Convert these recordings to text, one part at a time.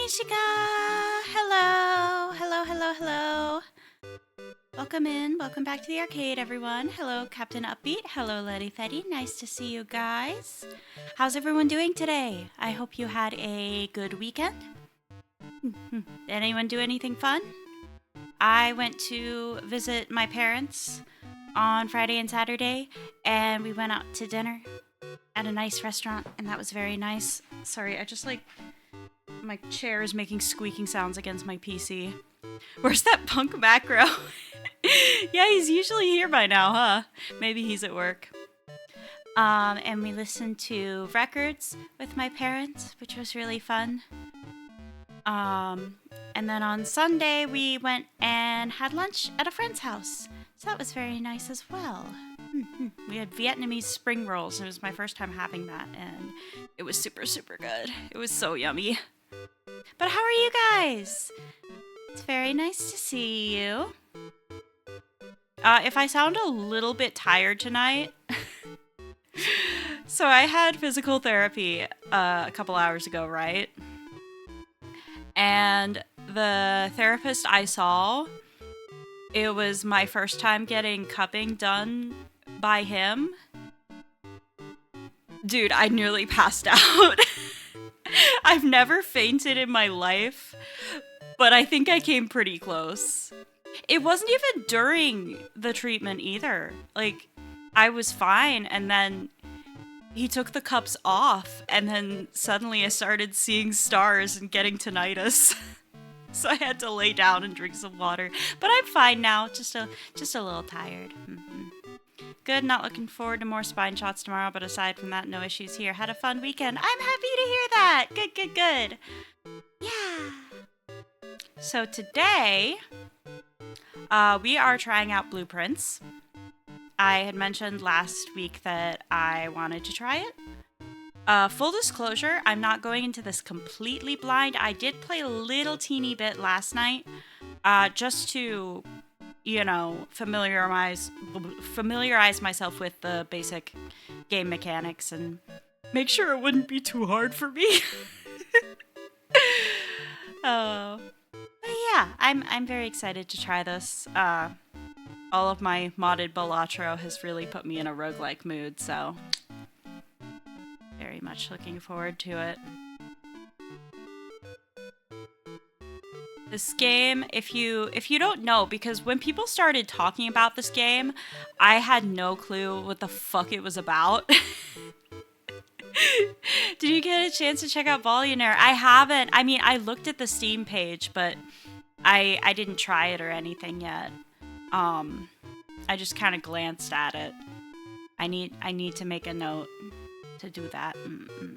Nishika! Hello! Hello, hello, hello. Welcome in. Welcome back to the arcade, everyone. Hello, Captain Upbeat. Hello, Letty Fetty. Nice to see you guys. How's everyone doing today? I hope you had a good weekend. Did anyone do anything fun? I went to visit my parents on Friday and Saturday, and we went out to dinner at a nice restaurant, and that was very nice. Sorry, my chair is making squeaking sounds against my PC. Where's that punk macro? Yeah, he's usually here by now, huh? Maybe he's at work. And we listened to records with my parents, which was really fun. And then on Sunday, we went and had lunch at a friend's house. So that was very nice as well. We had Vietnamese spring rolls. It was my first time having that, and it was super, super good. It was so yummy. But how are you guys? It's very nice to see you. If I sound a little bit tired tonight, so I had physical therapy a couple hours ago, right? And the therapist I saw, it was my first time getting cupping done by him. Dude, I nearly passed out. I've never fainted in my life, but I think I came pretty close. It wasn't even during the treatment either. Like, I was fine, and then he took the cups off, and then suddenly I started seeing stars and getting tinnitus. So I had to lay down and drink some water. But I'm fine now, just a little tired. Good, not looking forward to more spine shots tomorrow, but aside from that, no issues here. Had a fun weekend. I'm happy to hear that. Good, good, good. Yeah. So today, we are trying out Blueprints. I had mentioned last week that I wanted to try it. Full disclosure, I'm not going into this completely blind. I did play a little teeny bit last night, just to, you know, familiarize myself with the basic game mechanics and make sure it wouldn't be too hard for me. Oh. But yeah, I'm very excited to try this. All of my modded Balatro has really put me in a roguelike mood, so very much looking forward to it. This game, if you don't know, because when people started talking about this game, I had no clue what the fuck it was about. Did you get a chance to check out Volunteer? I haven't. I mean, I looked at the Steam page, but I didn't try it or anything yet. I just kind of glanced at it. I need to make a note to do that.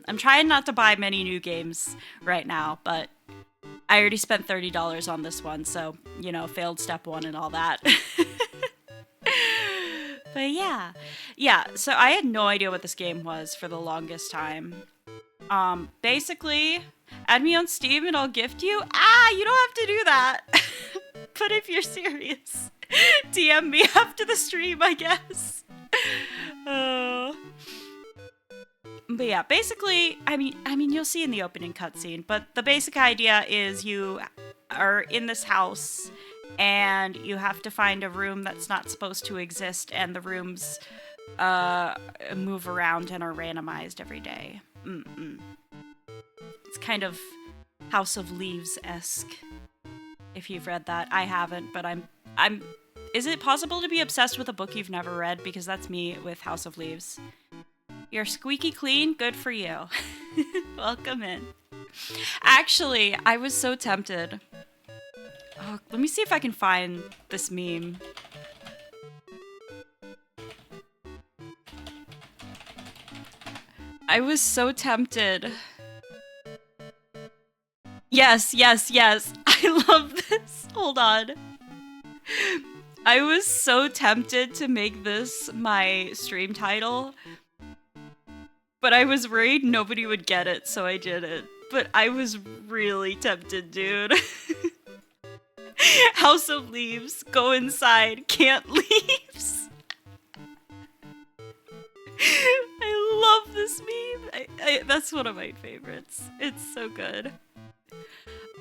I'm trying not to buy many new games right now, but I already spent $30 on this one, so, you know, failed step one and all that. But yeah, so I had no idea what this game was for the longest time. Basically, add me on Steam and I'll gift you. You don't have to do that. But if you're serious, DM me after the stream, I guess. But yeah, basically, I mean, you'll see in the opening cutscene, but the basic idea is you are in this house and you have to find a room that's not supposed to exist, and the rooms move around and are randomized every day. It's kind of House of Leaves-esque, if you've read that. I haven't, but I'm. Is it possible to be obsessed with a book you've never read? Because that's me with House of Leaves. You're squeaky clean? Good for you. Welcome in. Actually, I was so tempted. Oh, let me see if I can find this meme. I was so tempted. Yes. I love this. Hold on. I was so tempted to make this my stream title, but I was worried nobody would get it, so I didn't. But I was really tempted, dude. House of Leaves, go inside, can't leaves. I love this meme. That's one of my favorites. It's so good.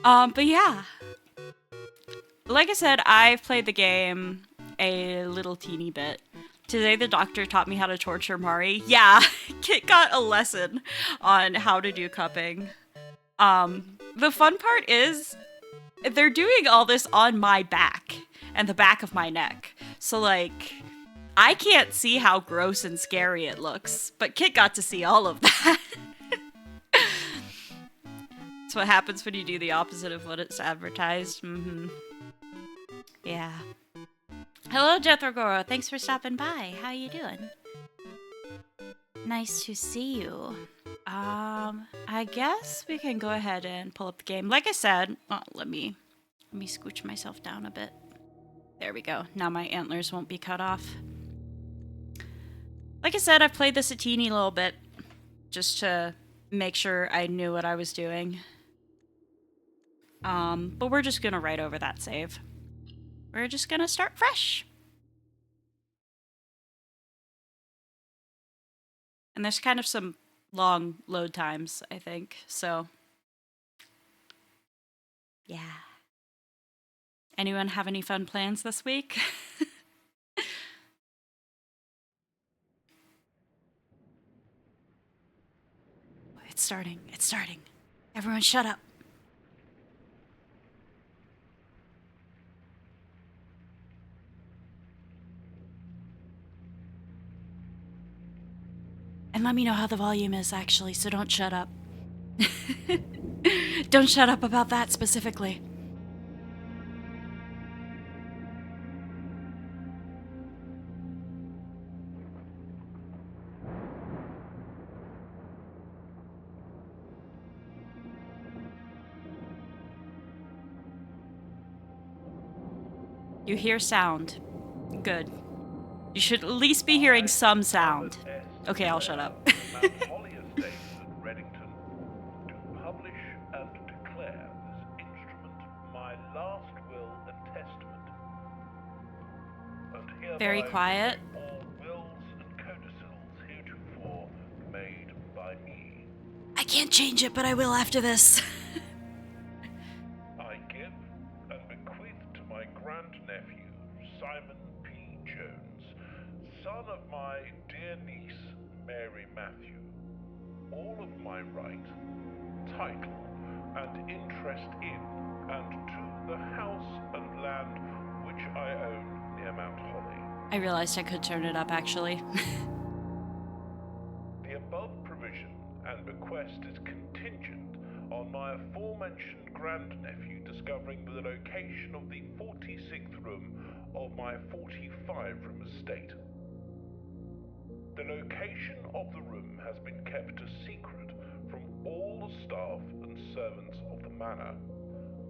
But yeah, like I said, I've played the game a little teeny bit. Today the doctor taught me how to torture Mari. Yeah, Kit got a lesson on how to do cupping. The fun part is they're doing all this on my back and the back of my neck. So like I can't see how gross and scary it looks, but Kit got to see all of that. That's what happens when you do the opposite of what it's advertised. Yeah. Hello, Jethro Goro. Thanks for stopping by. How you doing? Nice to see you. I guess we can go ahead and pull up the game. Like I said, let me scooch myself down a bit. There we go. Now my antlers won't be cut off. Like I said, I've played this a teeny little bit just to make sure I knew what I was doing. But we're just gonna write over that save. We're just gonna start fresh. And there's kind of some long load times, I think, so. Yeah. Anyone have any fun plans this week? It's starting. It's starting. Everyone shut up. And let me know how the volume is, actually, so don't shut up. Don't shut up about that specifically. You hear sound. Good. You should at least be hearing some sound. Okay, I'll shut up. Very quiet. I can't change it, but I will after this. I give and bequeath to my grandnephew, Simon P. Jones, son of my dear niece, Mary Matthew, all of my right, title, and interest in and to the house and land which I own near Mount Holly. I realized I could turn it up, actually. The above provision and bequest is contingent on my aforementioned grandnephew discovering the location of the 46th room of my 45-room estate. The location of the room has been kept a secret from all the staff and servants of the manor,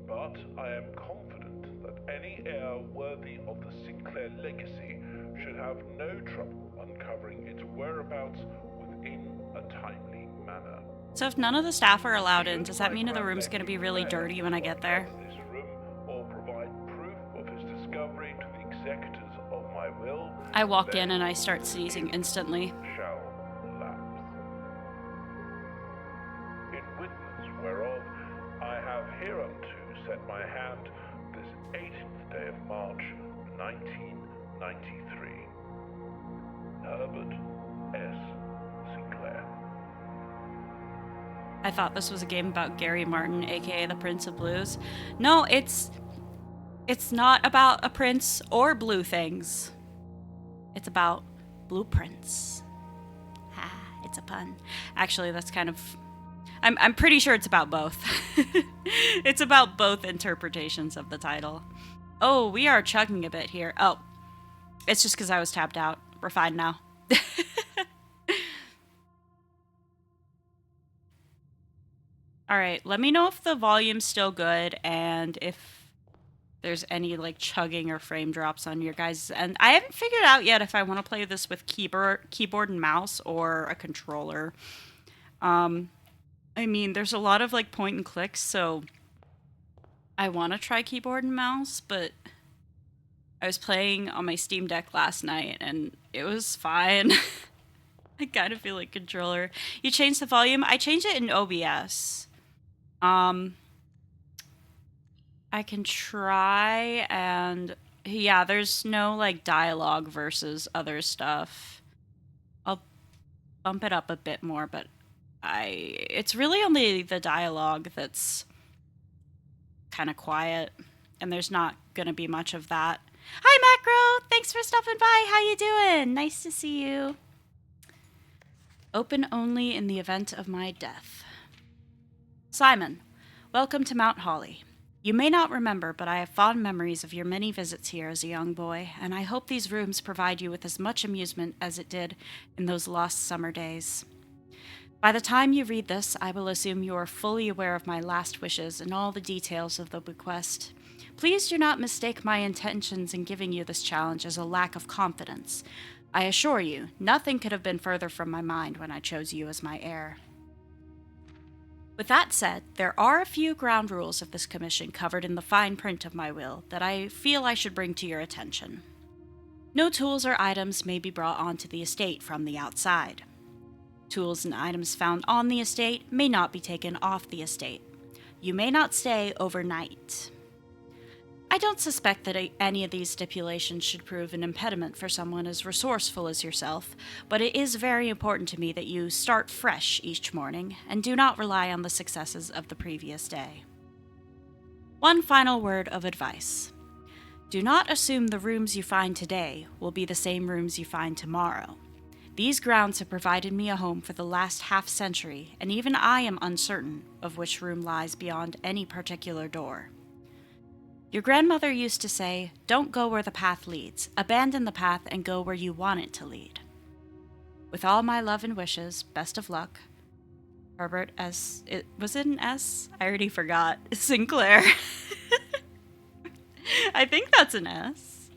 but I am confident that any heir worthy of the Sinclair legacy should have no trouble uncovering its whereabouts within a timely manner. So if none of the staff are allowed in, does that mean the room's gonna be really dirty when I get there? This room or provide proof of his discovery to the executors of my will. I walk in and I start sneezing instantly. Shall lapse. In witness whereof I have hereunto set my hand this 18th day of March, 1993. Herbert S. Sinclair. I thought this was a game about Gary Martin, aka the Prince of Blues. No, it's not about a prince or blue things. It's about blueprints. Ha, it's a pun. Actually, that's kind of... I'm pretty sure it's about both. It's about both interpretations of the title. Oh, we are chugging a bit here. Oh, it's just because I was tapped out. We're fine now. Alright, let me know if the volume's still good and if there's any like chugging or frame drops on your guys' end. I haven't figured out yet if I want to play this with keyboard and mouse or a controller. I mean, there's a lot of like point and clicks, so I want to try keyboard and mouse, but I was playing on my Steam Deck last night and it was fine. I kind of feel like controller. You changed the volume? I changed it in OBS. I can try, and yeah, there's no like dialogue versus other stuff. I'll bump it up a bit more, but it's really only the dialogue that's kind of quiet, and there's not gonna be much of that. Hi, Macro! Thanks for stopping by. How you doing? Nice to see you. Open only in the event of my death. Simon, welcome to Mount Holly. You may not remember, but I have fond memories of your many visits here as a young boy, and I hope these rooms provide you with as much amusement as it did in those lost summer days. By the time you read this, I will assume you are fully aware of my last wishes and all the details of the bequest. Please do not mistake my intentions in giving you this challenge as a lack of confidence. I assure you, nothing could have been further from my mind when I chose you as my heir. With that said, there are a few ground rules of this commission covered in the fine print of my will that I feel I should bring to your attention. No tools or items may be brought onto the estate from the outside. Tools and items found on the estate may not be taken off the estate. You may not stay overnight. I don't suspect that any of these stipulations should prove an impediment for someone as resourceful as yourself, but it is very important to me that you start fresh each morning and do not rely on the successes of the previous day. One final word of advice. Do not assume the rooms you find today will be the same rooms you find tomorrow. These grounds have provided me a home for the last half-century, and even I am uncertain of which room lies beyond any particular door. Your grandmother used to say, "Don't go where the path leads. Abandon the path and go where you want it to lead." With all my love and wishes, best of luck. Herbert S. Was it an S? I already forgot. Sinclair. I think that's an S.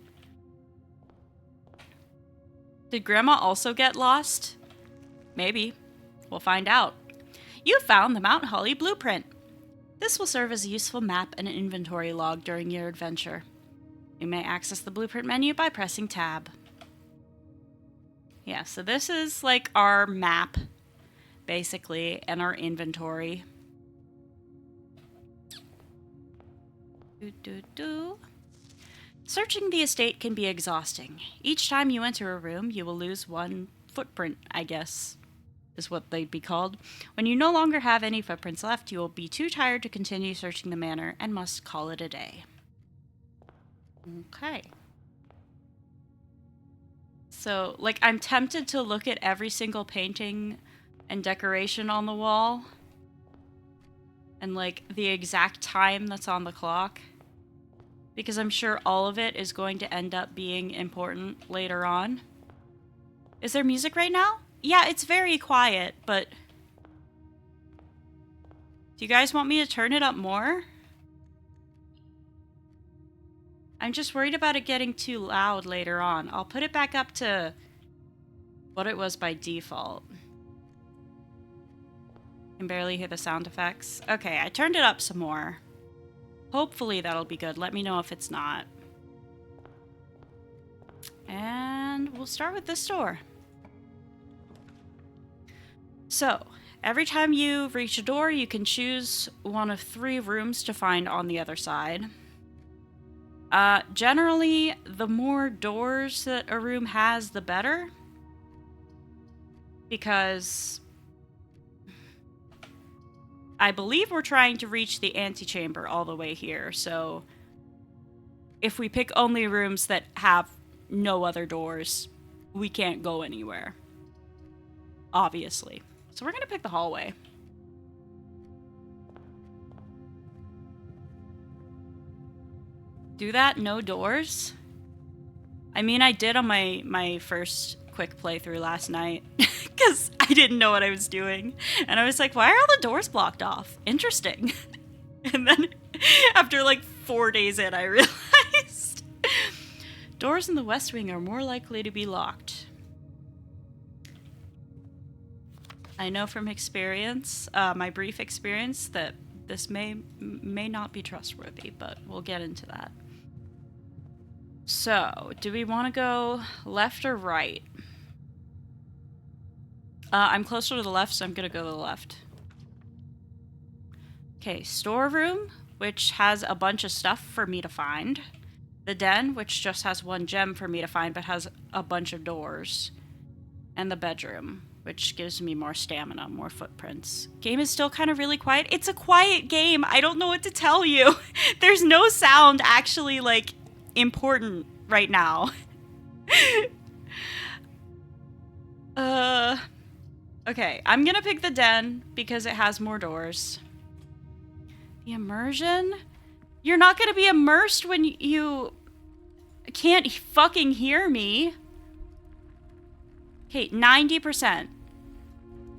Did Grandma also get lost? Maybe. We'll find out. You found the Mount Holly blueprint. This will serve as a useful map and an inventory log during your adventure. You may access the blueprint menu by pressing tab. Yeah, so this is like our map, basically, and our inventory. Searching the estate can be exhausting. Each time you enter a room, you will lose one footprint, I guess, is what they'd be called. When you no longer have any footprints left, you will be too tired to continue searching the manor and must call it a day. Okay. So, like, I'm tempted to look at every single painting and decoration on the wall and, like, the exact time that's on the clock, because I'm sure all of it is going to end up being important later on. Is there music right now? Yeah, it's very quiet, but do you guys want me to turn it up more? I'm just worried about it getting too loud later on. I'll put it back up to what it was by default. I can barely hear the sound effects. Okay, I turned it up some more. Hopefully that'll be good. Let me know if it's not. And we'll start with this door. So, every time you reach a door, you can choose one of 3 rooms to find on the other side. Generally, the more doors that a room has, the better. Because I believe we're trying to reach the antechamber all the way here, so if we pick only rooms that have no other doors, we can't go anywhere. Obviously. So we're gonna pick the hallway. Do that? No doors? I mean, I did on my first quick playthrough last night, because I didn't know what I was doing. And I was like, why are all the doors blocked off? Interesting. And then after like 4 days in, I realized doors in the West Wing are more likely to be locked. I know from experience, my brief experience, that this may not be trustworthy, but we'll get into that. So, do we want to go left or right? I'm closer to the left, so I'm gonna go to the left. Okay, storeroom which has a bunch of stuff for me to find. The den, which just has one gem for me to find, but has a bunch of doors. And the bedroom, which gives me more stamina, more footprints. Game is still kind of really quiet. It's a quiet game. I don't know what to tell you. There's no sound actually, like, important right now. Okay, I'm gonna pick the den because it has more doors. The immersion? You're not gonna be immersed when you can't fucking hear me. Okay, 90%.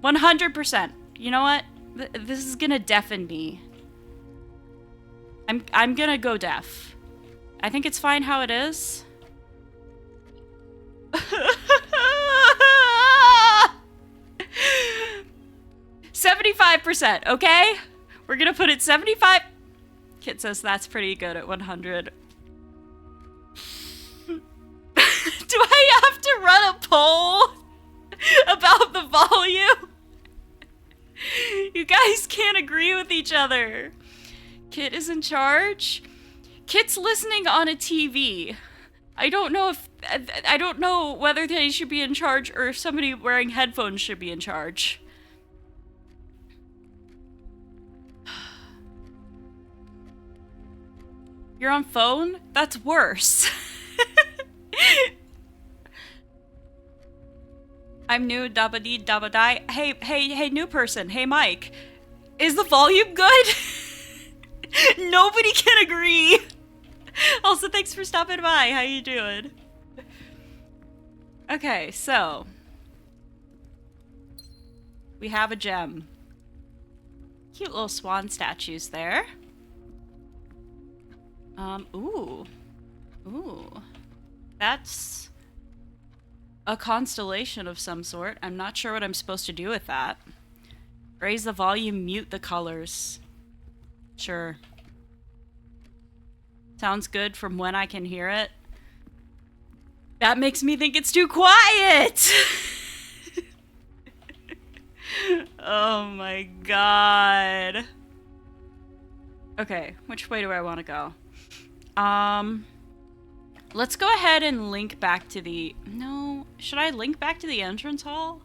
100%. You know what? This is gonna deafen me. I'm gonna go deaf. I think it's fine how it is. 75%, okay? We're gonna put it 75. Kit says that's pretty good at 100. Do I have to run a poll about the volume? You guys can't agree with each other. Kit is in charge. Kit's listening on a TV. I don't know whether they should be in charge or if somebody wearing headphones should be in charge. You're on phone? That's worse. I'm new, dabba-dee, dabba-die. Hey, new person. Hey, Mike. Is the volume good? Nobody can agree. Also, thanks for stopping by. How you doing? Okay, so. We have a gem. Cute little swan statues there. Ooh. Ooh. That's a constellation of some sort. I'm not sure what I'm supposed to do with that. Raise the volume, mute the colors. Sure. Sounds good from when I can hear it. That makes me think it's too quiet! Oh my god. Okay, which way do I want to go? Let's go ahead and link back to the... No, should I link back to the entrance hall?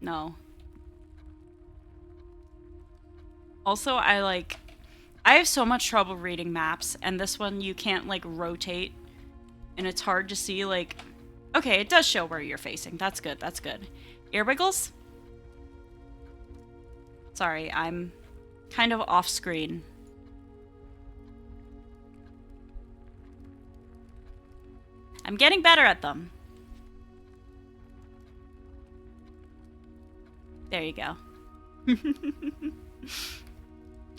No. Also, I have so much trouble reading maps, and this one you can't, like, rotate, and it's hard to see, like... Okay, it does show where you're facing. That's good, that's good. Ear wiggles? Sorry, I'm kind of off-screen. I'm getting better at them. There you go.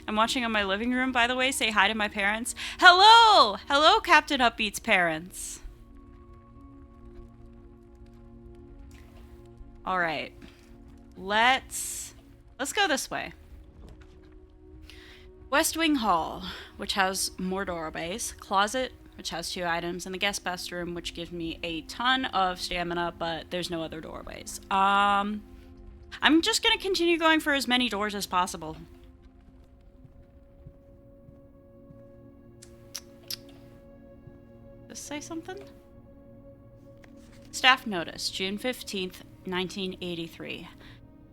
I'm watching on my living room, by the way. Say hi to my parents. Hello! Hello, Captain Upbeat's parents. Alright. Let's go this way. West Wing Hall, which has more doorways. Closet, which has 2 items. And the guest bathroom, which gives me a ton of stamina, but there's no other doorways. I'm just gonna continue going for as many doors as possible. Does this say something? Staff notice, June 15th, 1983.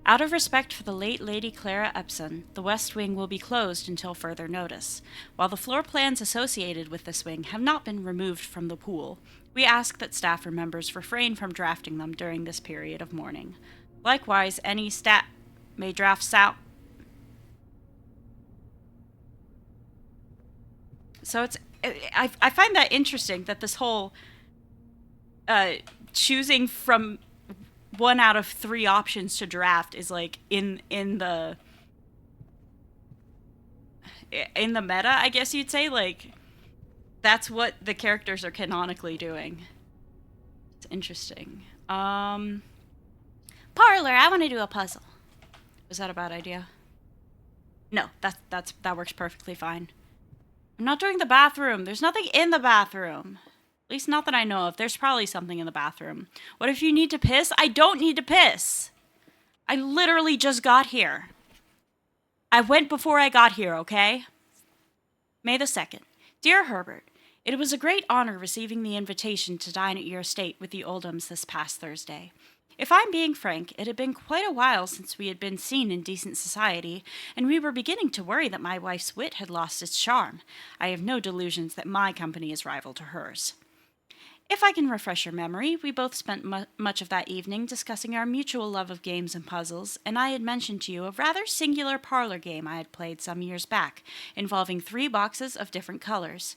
Out of respect for the late Lady Clara Epson, the West Wing will be closed until further notice. While the floor plans associated with this wing have not been removed from the pool, we ask that staff members refrain from drafting them during this period of mourning. Likewise, any stat may draft sound. So I find that interesting that this whole choosing from 1 out of 3 options to draft is like in the meta, I guess you'd say. Like, that's what the characters are canonically doing. It's interesting. Parlor, I want to do a puzzle. Was that a bad idea? No, that works perfectly fine. I'm not doing the bathroom. There's nothing in the bathroom. At least not that I know of. There's probably something in the bathroom. What if you need to piss? I don't need to piss. I literally just got here. I went before I got here, okay? May the 2nd. Dear Herbert, it was a great honor receiving the invitation to dine at your estate with the Oldhams this past Thursday. If I'm being frank, it had been quite a while since we had been seen in decent society, and we were beginning to worry that my wife's wit had lost its charm. I have no delusions that my company is rival to hers. If I can refresh your memory, we both spent much of that evening discussing our mutual love of games and puzzles, and I had mentioned to you a rather singular parlor game I had played some years back, involving 3 boxes of different colors.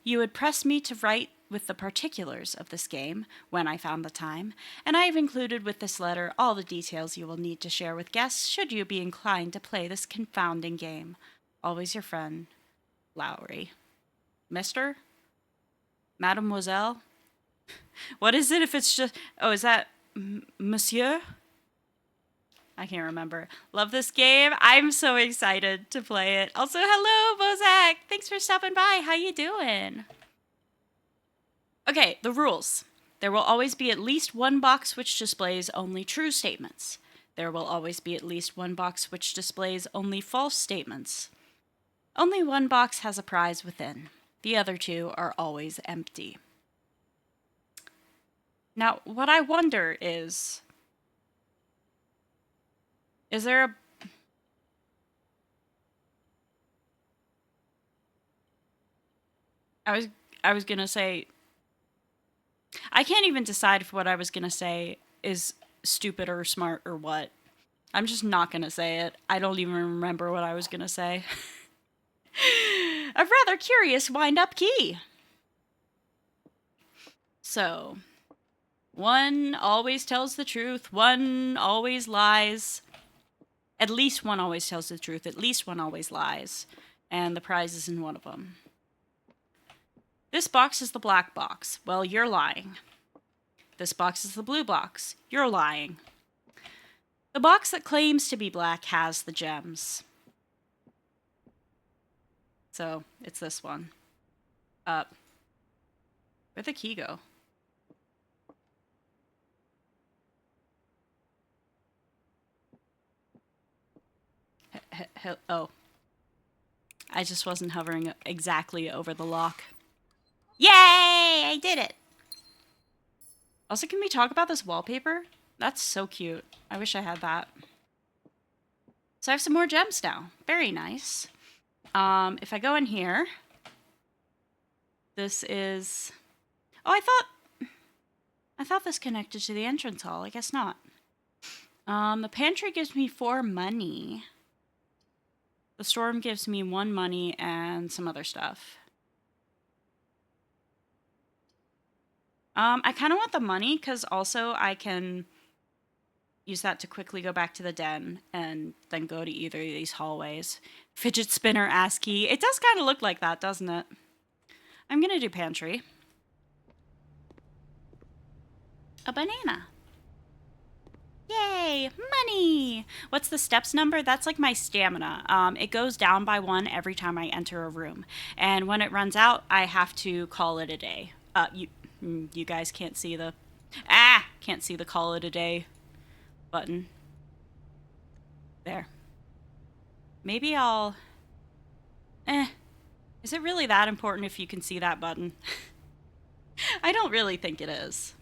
You had pressed me to write with the particulars of this game, when I found the time, and I have included with this letter all the details you will need to share with guests should you be inclined to play this confounding game. Always your friend, Lowry. Mister? Mademoiselle? What is it if it's just... Oh, is that Monsieur? I can't remember. Love this game. I'm so excited to play it. Also, hello, Bozak. Thanks for stopping by. How you doing? Okay, the rules. There will always be at least one box which displays only true statements. There will always be at least one box which displays only false statements. Only one box has a prize within. The other 2 are always empty. Now, what I wonder is there a... I was gonna say... I can't even decide if what I was gonna say is stupid or smart or what. I'm just not gonna say it. I don't even remember what I was gonna say. A rather curious wind-up key. So... 1 always tells the truth, 1 always lies. At least 1 always tells the truth, at least 1 always lies. And the prize is in one of them. This box is the black box. Well, you're lying. This box is the blue box. You're lying. The box that claims to be black has the gems. So, it's this one. Where'd the key go? Oh. I just wasn't hovering exactly over the lock. Yay! I did it! Also, can we talk about this wallpaper? That's so cute. I wish I had that. So I have some more gems now. Very nice. If I go in here, this is... Oh, I thought this connected to the entrance hall. I guess not. The pantry gives me 4 money. The storm gives me 1 money and some other stuff. I kind of want the money because also I can use that to quickly go back to the den and then go to either of these hallways. Fidget spinner ass key. It does kind of look like that, doesn't it? I'm going to do pantry. A banana. Yay! Money! What's the steps number? That's like my stamina. It goes down by 1 every time I enter a room. And when it runs out, I have to call it a day. You guys can't see the... Can't see the call it a day button. There. Maybe I'll... Is it really that important if you can see that button? I don't really think it is.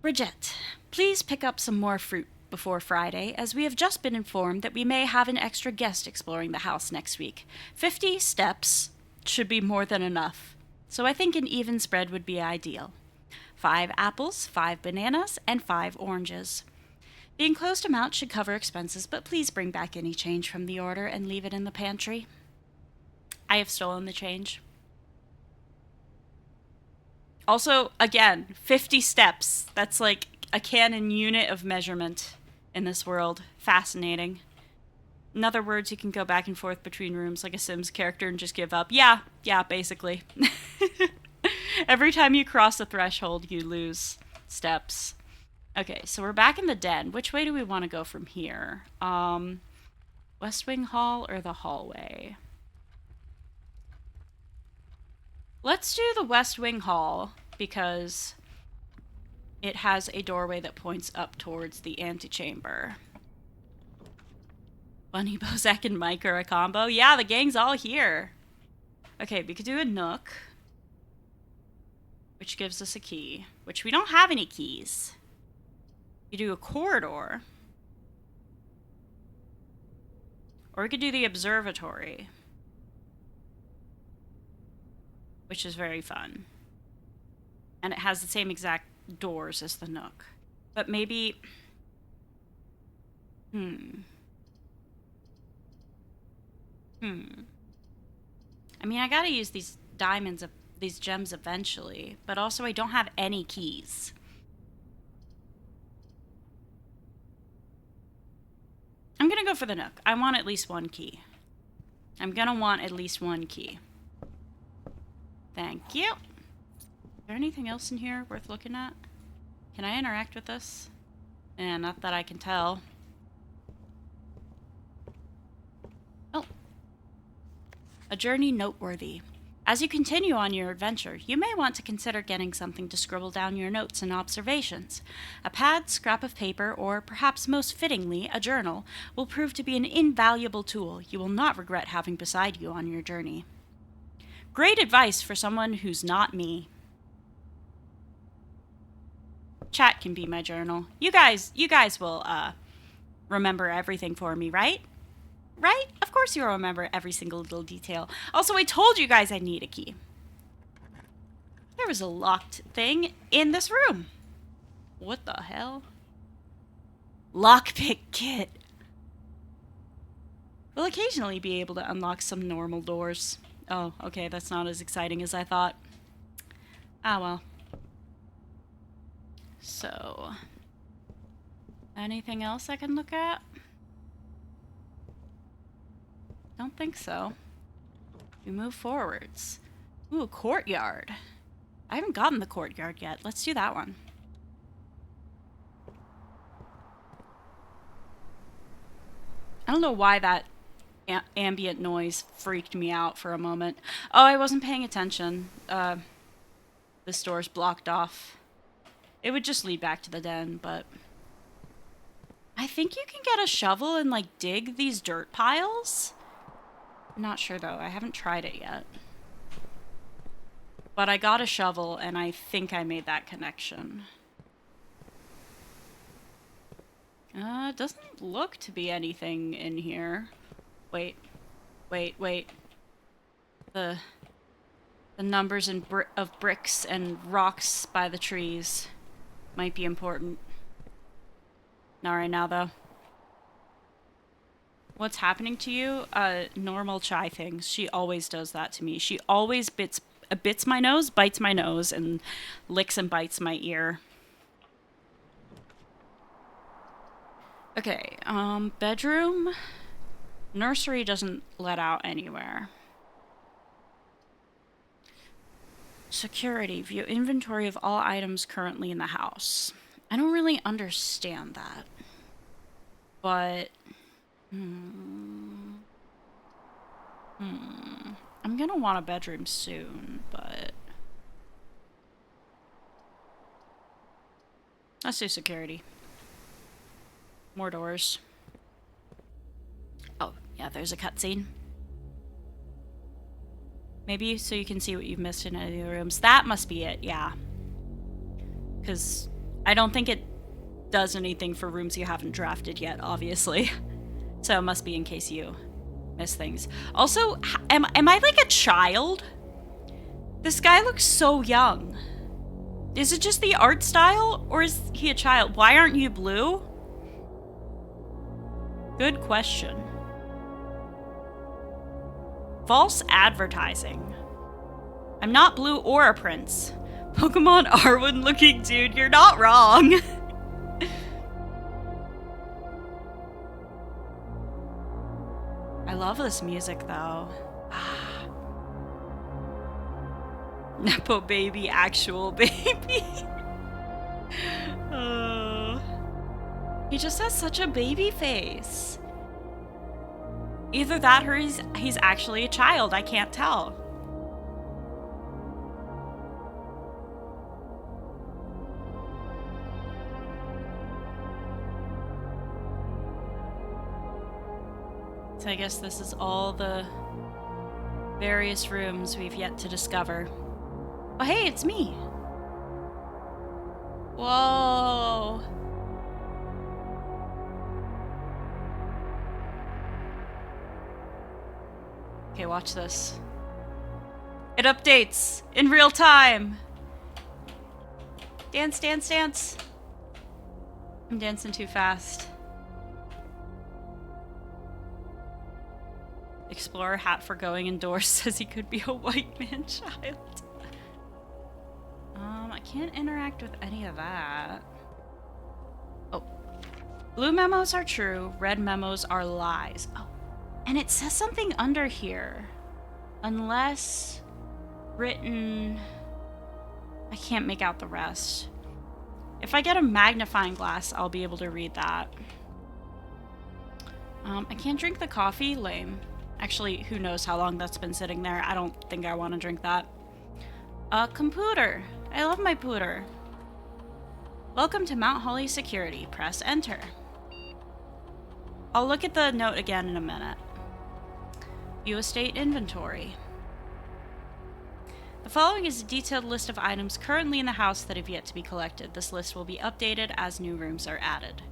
Bridget, please pick up some more fruit before Friday, as we have just been informed that we may have an extra guest exploring the house next week. 50 steps should be more than enough, so I think an even spread would be ideal. 5 apples, 5 bananas, and 5 oranges. The enclosed amount should cover expenses, but please bring back any change from the order and leave it in the pantry. I have stolen the change. Also, again, 50 steps. That's like a canon unit of measurement in this world. Fascinating. In other words, you can go back and forth between rooms like a Sims character and just give up. Yeah, basically. Every time you cross the threshold, you lose steps. Okay, so we're back in the den. Which way do we want to go from here? West Wing Hall or the hallway? Let's do the West Wing Hall because it has a doorway that points up towards the antechamber. Bunny, Bozak, and Mike are a combo. Yeah, the gang's all here. Okay, we could do a nook, which gives us a key, which we don't have any keys. You do a corridor. Or we could do the observatory, which is very fun. And it has the same exact doors as the nook. But maybe... I mean, I gotta use these diamonds, these gems eventually, but also I don't have any keys. I'm gonna go for the nook. I want at least one key. I'm gonna want at least one key. Thank you. Is there anything else in here worth looking at? Can I interact with this? Not that I can tell. Oh. A journey noteworthy. As you continue on your adventure, you may want to consider getting something to scribble down your notes and observations. A pad, scrap of paper, or perhaps most fittingly, a journal, will prove to be an invaluable tool you will not regret having beside you on your journey. Great advice for someone who's not me. Chat can be my journal. You guys will remember everything for me, right? Right? Of course you'll remember every single little detail. Also, I told you guys I need a key. There was a locked thing in this room. What the hell? Lockpick kit. We'll occasionally be able to unlock some normal doors. Oh, okay, that's not as exciting as I thought. Ah, well. So, anything else I can look at? Don't think so. We move forwards. Ooh, a courtyard. I haven't gotten the courtyard yet. Let's do that one. I don't know why that ambient noise freaked me out for a moment. Oh, I wasn't paying attention. This door's blocked off. It would just lead back to the den, but... I think you can get a shovel and, like, dig these dirt piles? I'm not sure, though. I haven't tried it yet. But I got a shovel, and I think I made that connection. It doesn't look to be anything in here. Wait. The numbers of bricks and rocks by the trees might be important. Not right now, though. What's happening to you? Normal Chai things. She always does that to me. She always bites my nose, bites my nose, and licks and bites my ear. Okay, bedroom. Nursery doesn't let out anywhere. Security. View inventory of all items currently in the house. I don't really understand that. But... I'm gonna want a bedroom soon, but... Let's do security. More doors. Oh, yeah, there's a cutscene. Maybe so you can see what you've missed in any of the rooms. That must be it, yeah. Because I don't think it does anything for rooms you haven't drafted yet, obviously. So it must be in case you miss things. Also, am I like a child? This guy looks so young. Is it just the art style, or is he a child? Why aren't you blue? Good question. False advertising. I'm not blue or a prince. Pokemon Arwen looking dude, you're not wrong. I love this music though. Nepo baby, actual baby. He just has such a baby face. Either that or he's actually a child, I can't tell. So I guess this is all the various rooms we've yet to discover. Oh, hey, it's me. Whoa. Okay, watch this. It updates in real time. Dance, dance, dance. I'm dancing too fast. Explorer hat for going indoors says he could be a white man child. I can't interact with any of that. Oh. Blue memos are true, red memos are lies. Oh. And it says something under here. Unless written... I can't make out the rest. If I get a magnifying glass, I'll be able to read that. I can't drink the coffee. Lame. Actually, who knows how long that's been sitting there. I don't think I want to drink that. Computer. I love my pooter. Welcome to Mount Holly Security. Press enter. I'll look at the note again in a minute. View estate inventory. The following is a detailed list of items currently in the house that have yet to be collected. This list will be updated as new rooms are added.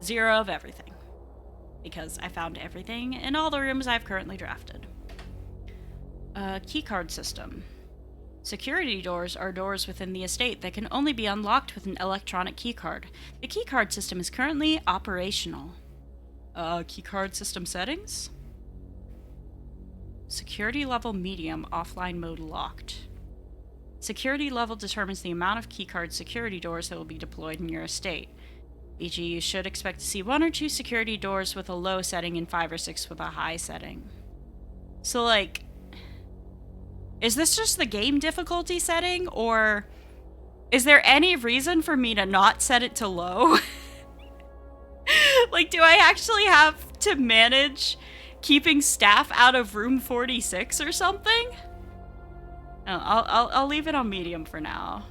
0 of everything. Because I found everything in all the rooms I've currently drafted. Keycard system. Security doors are doors within the estate that can only be unlocked with an electronic keycard. The keycard system is currently operational. Keycard system settings? Security level medium, offline mode locked. Security level determines the amount of keycard security doors that will be deployed in your estate. E.g., you should expect to see 1 or 2 security doors with a low setting and 5 or 6 with a high setting. So, like, is this just the game difficulty setting, or is there any reason for me to not set it to low? Like, do I actually have to manage keeping staff out of room 46 or something? No, I'll leave it on medium for now.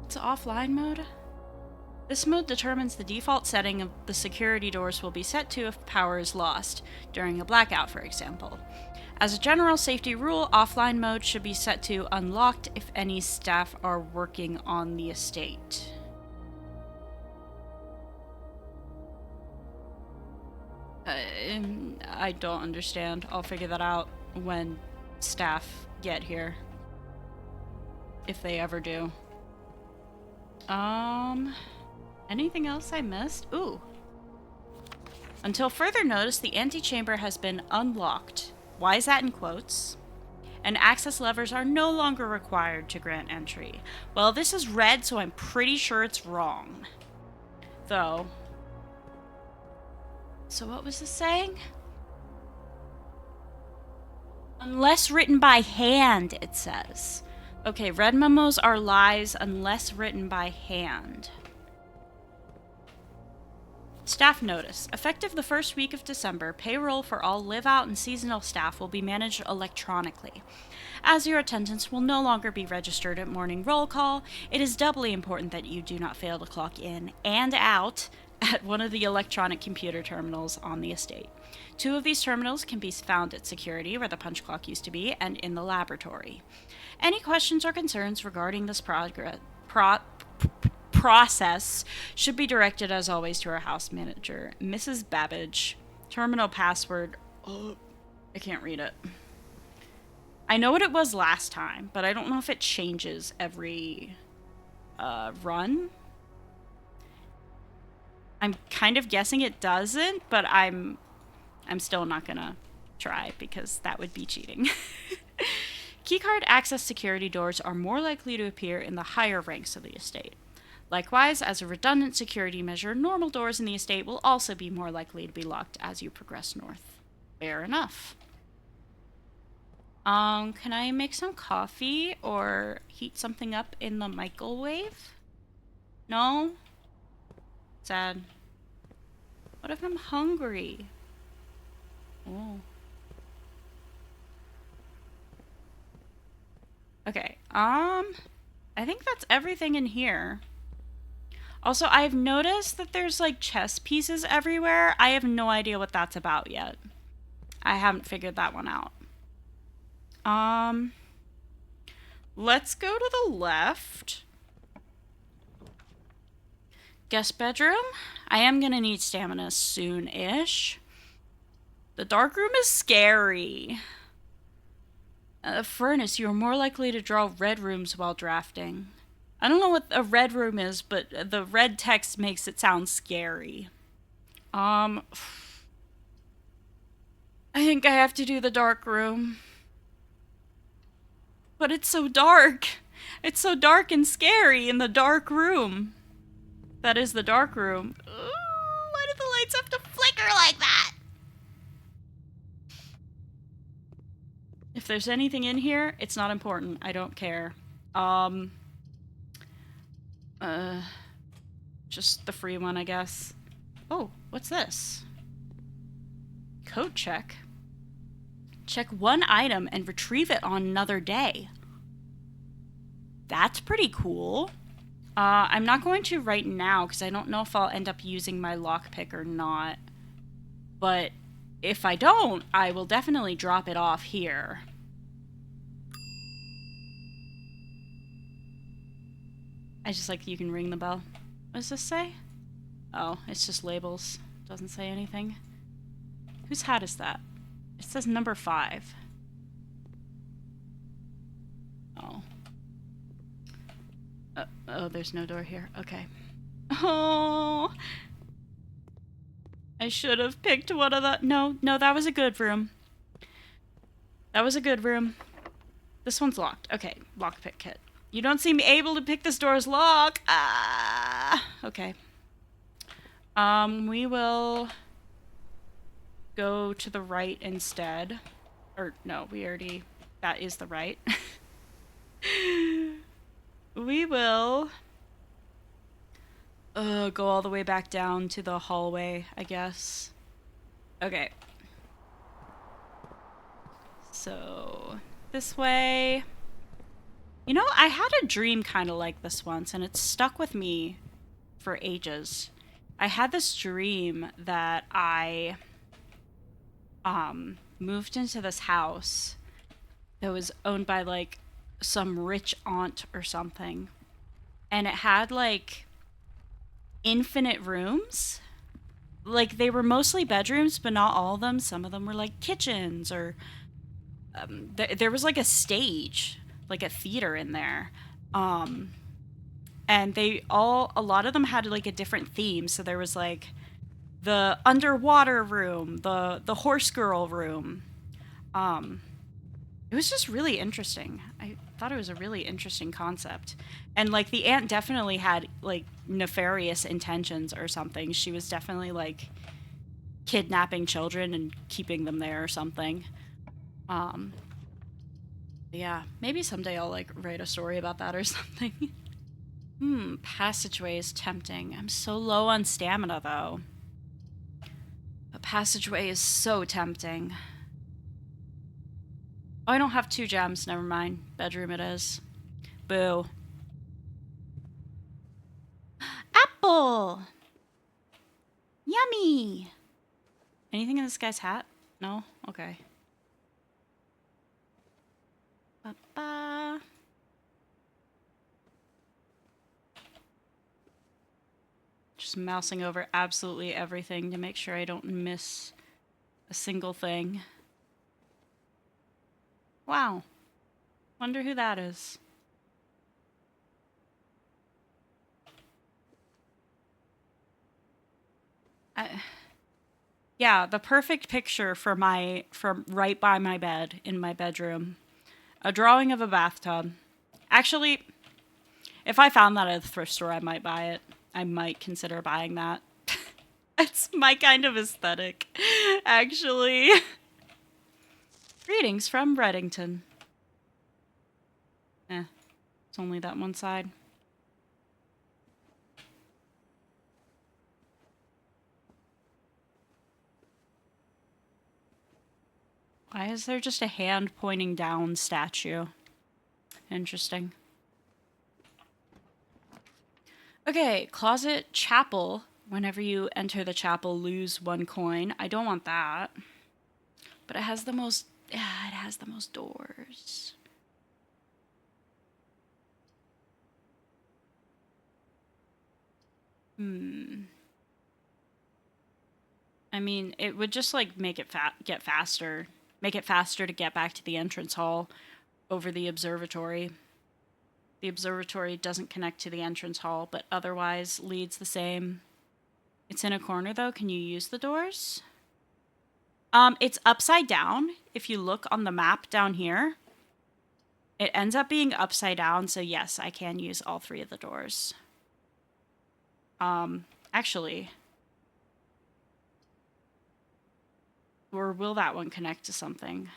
It's offline mode. This mode determines the default setting of the security doors will be set to if power is lost, during a blackout, for example. As a general safety rule, offline mode should be set to unlocked if any staff are working on the estate. I don't understand. I'll figure that out when staff get here. If they ever do. Anything else I missed? Ooh. Until further notice, the antechamber has been unlocked. Why is that in quotes? And access levers are no longer required to grant entry. Well, this is red, so I'm pretty sure it's wrong. Though. So what was this saying? Unless written by hand, it says. Okay, red memos are lies unless written by hand. Staff notice. Effective the first week of December, payroll for all live-out and seasonal staff will be managed electronically. As your attendance will no longer be registered at morning roll call, it is doubly important that you do not fail to clock in and out at one of the electronic computer terminals on the estate. 2 of these terminals can be found at security, where the punch clock used to be, and in the laboratory. Any questions or concerns regarding this process should be directed, as always, to our house manager, Mrs. Babbage. Terminal password... Oh, I can't read it. I know what it was last time, but I don't know if it changes every run. I'm kind of guessing it doesn't, but I'm still not gonna try because that would be cheating. Keycard access security doors are more likely to appear in the higher ranks of the estate. Likewise, as a redundant security measure, normal doors in the estate will also be more likely to be locked as you progress north. Fair enough. Can I make some coffee or heat something up in the microwave? No? Sad. What if I'm hungry? Oh. Okay, I think that's everything in here. Also, I've noticed that there's like chess pieces everywhere. I have no idea what that's about yet. I haven't figured that one out. Let's go to the left. Guest bedroom. I am gonna need stamina soon-ish. The dark room is scary. Furnace, you're more likely to draw red rooms while drafting. I don't know what a red room is, but the red text makes it sound scary. I think I have to do the dark room. But it's so dark. It's so dark and scary in the dark room. That is the dark room. Ooh, why do the lights have to flicker like that? If there's anything in here, it's not important. I don't care. Just the free one, I guess. Oh, what's this? Code check. Check one item and retrieve it on another day. That's pretty cool. I'm not going to right now because I don't know if I'll end up using my lockpick or not. But if I don't, I will definitely drop it off here. I just like you can ring the bell. What does this say? Oh, it's just labels. Doesn't say anything. Whose hat is that? It says number 5. Oh. Oh, there's no door here. Okay. Oh. I should have picked one of the... No, that was a good room. That was a good room. This one's locked. Okay, lockpick kit. You don't seem able to pick this door's lock. Ah. Okay. We will go to the right instead. Or, no, we already... That is the right. We will... go all the way back down to the hallway, I guess. Okay. So, this way... You know, I had a dream kind of like this once, and it stuck with me for ages. I had this dream that I moved into this house that was owned by like some rich aunt or something, and it had like infinite rooms. Like they were mostly bedrooms, but not all of them. Some of them were like kitchens, or there was like a stage, like a theater in there. And a lot of them had like a different theme. So there was like the underwater room, the horse girl room. It was just really interesting. I thought it was a really interesting concept. And like the aunt definitely had like nefarious intentions or something. She was definitely like kidnapping children and keeping them there or something. Yeah, maybe someday I'll like write a story about that or something. Passageway is tempting. I'm so low on stamina though. A passageway is so tempting. Oh, I don't have 2 gems. Never mind. Bedroom it is. Boo. Apple! Yummy! Anything in this guy's hat? No? Okay. Ba-ba. Just mousing over absolutely everything to make sure I don't miss a single thing. Wow. Wonder who that is. Yeah, the perfect picture from right by my bed in my bedroom. A drawing of a bathtub. Actually, if I found that at a thrift store, I might buy it. I might consider buying that. It's my kind of aesthetic, actually. Greetings from Reddington. It's only that one side. Why is there just a hand pointing down statue? Interesting. Okay, closet chapel. Whenever you enter the chapel, lose 1 coin. I don't want that. But it has the most... it has the most doors. I mean, it would just like make it get faster. Make it faster to get back to the entrance hall over the observatory. The observatory doesn't connect to the entrance hall, but otherwise leads the same. It's in a corner though. Can you use the doors? It's upside down. If you look on the map down here, it ends up being upside down. So yes, I can use all 3 of the doors. Actually, or will that one connect to something?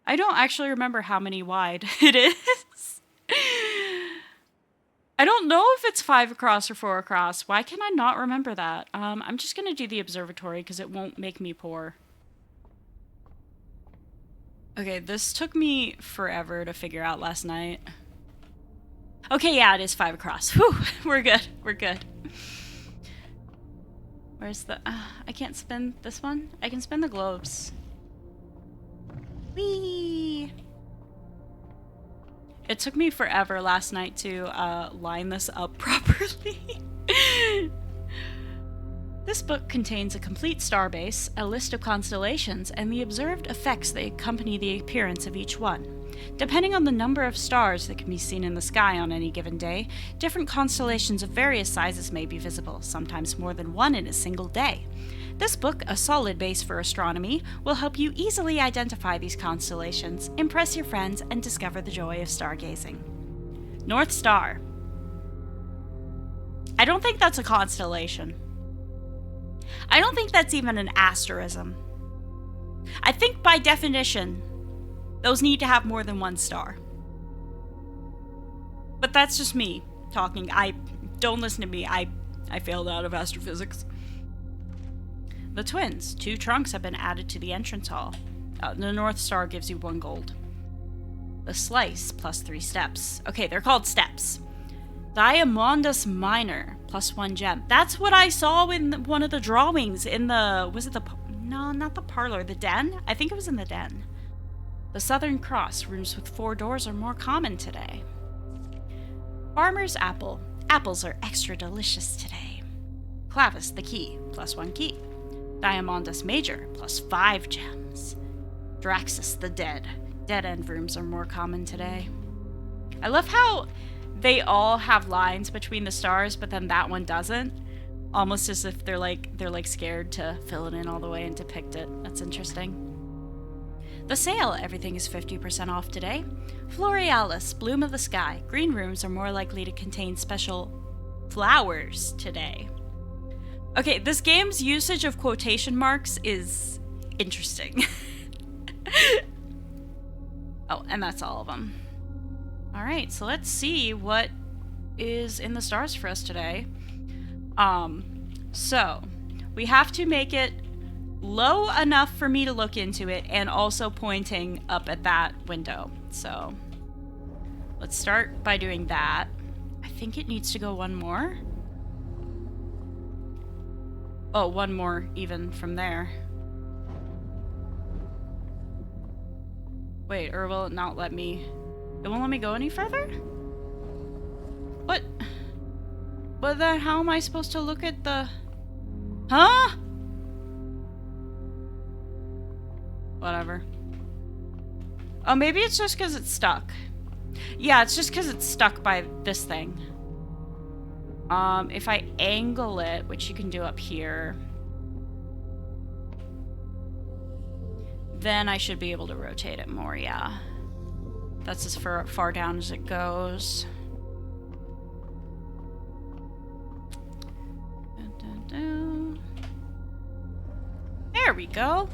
I don't actually remember how many wide it is. I don't know if it's 5 across or 4 across. Why can I not remember that? I'm just gonna do the observatory because it won't make me poor. Okay, this took me forever to figure out last night. Okay, yeah, it is 5 across. Whew, we're good. We're good. Where's the... I can't spin this one. I can spin the globes. Whee! It took me forever last night to line this up properly. This book contains a complete starbase, a list of constellations, and the observed effects that accompany the appearance of each one. Depending on the number of stars that can be seen in the sky on any given day, different constellations of various sizes may be visible, sometimes more than one in a single day. This book, a solid base for astronomy, will help you easily identify these constellations, impress your friends, and discover the joy of stargazing. North Star. I don't think that's a constellation. I don't think that's even an asterism. I think by definition, those need to have more than 1 star. But that's just me talking. Don't listen to me. I failed out of astrophysics. The twins. 2 trunks have been added to the entrance hall. The North Star gives you 1 gold. The slice, plus 3 steps. Okay, they're called steps. Diamondus Minor, plus 1 gem. That's what I saw in one of the drawings in the... was it the... no, not the parlor. The den? I think it was in the den. The Southern Cross. Rooms with 4 doors are more common today. Farmer's Apple. Apples are extra delicious today. Clavis, the key. Plus 1 key. Diamondus Major. Plus 5 gems. Draxus, the dead. Dead-end rooms are more common today. I love how... they all have lines between the stars, but then that one doesn't. Almost as if they're like scared to fill it in all the way and depict it. That's interesting. The sale, everything is 50% off today. Florealis, bloom of the sky. Green rooms are more likely to contain special flowers today. Okay, this game's usage of quotation marks is interesting. Oh, and that's all of them. Alright, so let's see what is in the stars for us today. So, we have to make it low enough for me to look into it and also pointing up at that window. So, let's start by doing that. I think it needs to go 1 more. Oh, 1 more even from there. Wait, or will it not let me... it won't let me go any further? What? But then how am I supposed to look at the... huh? Whatever. Oh, maybe it's just because it's stuck. Yeah, it's just because it's stuck by this thing. If I angle it, which you can do up here, then I should be able to rotate it more, yeah. That's as far down as it goes. There we go.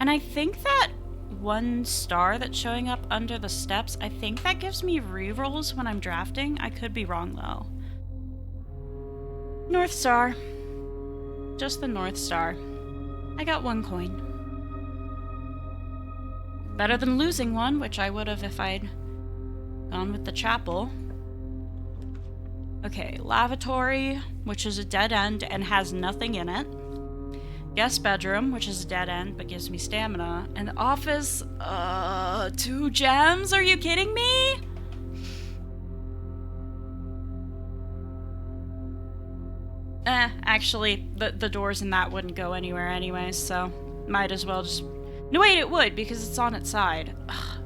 And I think that 1 star that's showing up under the steps, I think that gives me rerolls when I'm drafting. I could be wrong, though. North Star. Just the North Star. I got 1 coin. Better than losing one, which I would have if I'd gone with the chapel. Okay, lavatory, which is a dead end and has nothing in it. Guest bedroom, which is a dead end but gives me stamina. And the office, 2 gems? Are you kidding me? Actually, the doors in that wouldn't go anywhere anyways, so might as well just... No, wait, it would, because it's on its side. Ugh.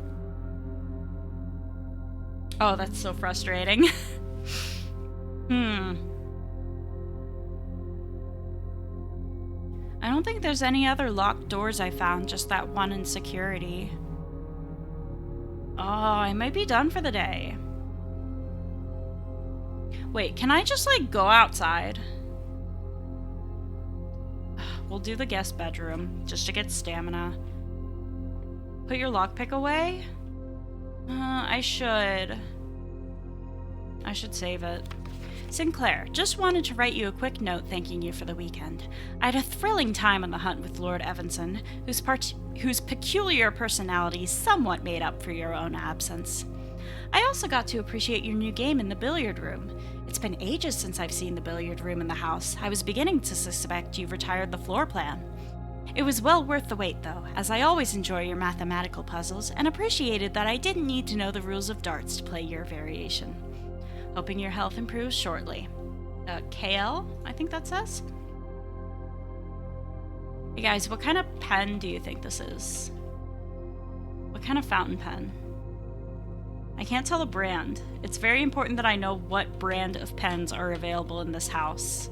Oh, that's so frustrating. I don't think there's any other locked doors I found, just that one in security. Oh, I might be done for the day. Wait, can I just, like, go outside? We'll do the guest bedroom, just to get stamina. Put your lockpick away? I should save it. Sinclair, just wanted to write you a quick note thanking you for the weekend. I had a thrilling time on the hunt with Lord Evanson, whose peculiar personality somewhat made up for your own absence. I also got to appreciate your new game in the billiard room. It's been ages since I've seen the billiard room in the house. I was beginning to suspect you've retired the floor plan. It was well worth the wait, though, as I always enjoy your mathematical puzzles and appreciated that I didn't need to know the rules of darts to play your variation. Hoping your health improves shortly. KL, I think that says? Hey guys, what kind of pen do you think this is? What kind of fountain pen? I can't tell the brand. It's very important that I know what brand of pens are available in this house.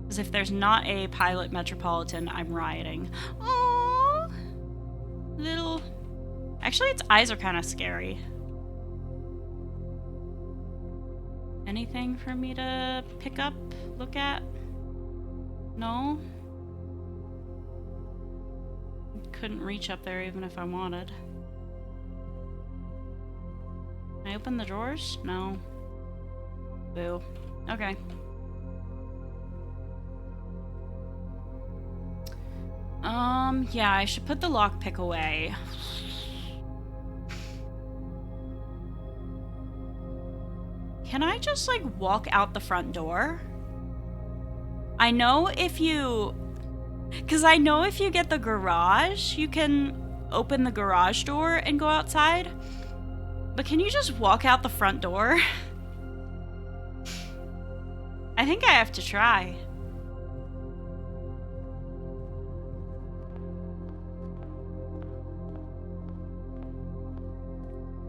Because if there's not a Pilot Metropolitan, I'm rioting. Aww! Little... Actually, its eyes are kind of scary. Anything for me to pick up, look at? No? Couldn't reach up there even if I wanted. Can I open the drawers? No. Boo. Okay. Yeah, I should put the lockpick away. Can I just, like, walk out the front door? I know if you... Because I know if you get the garage, you can open the garage door and go outside. But can you just walk out the front door? I think I have to try.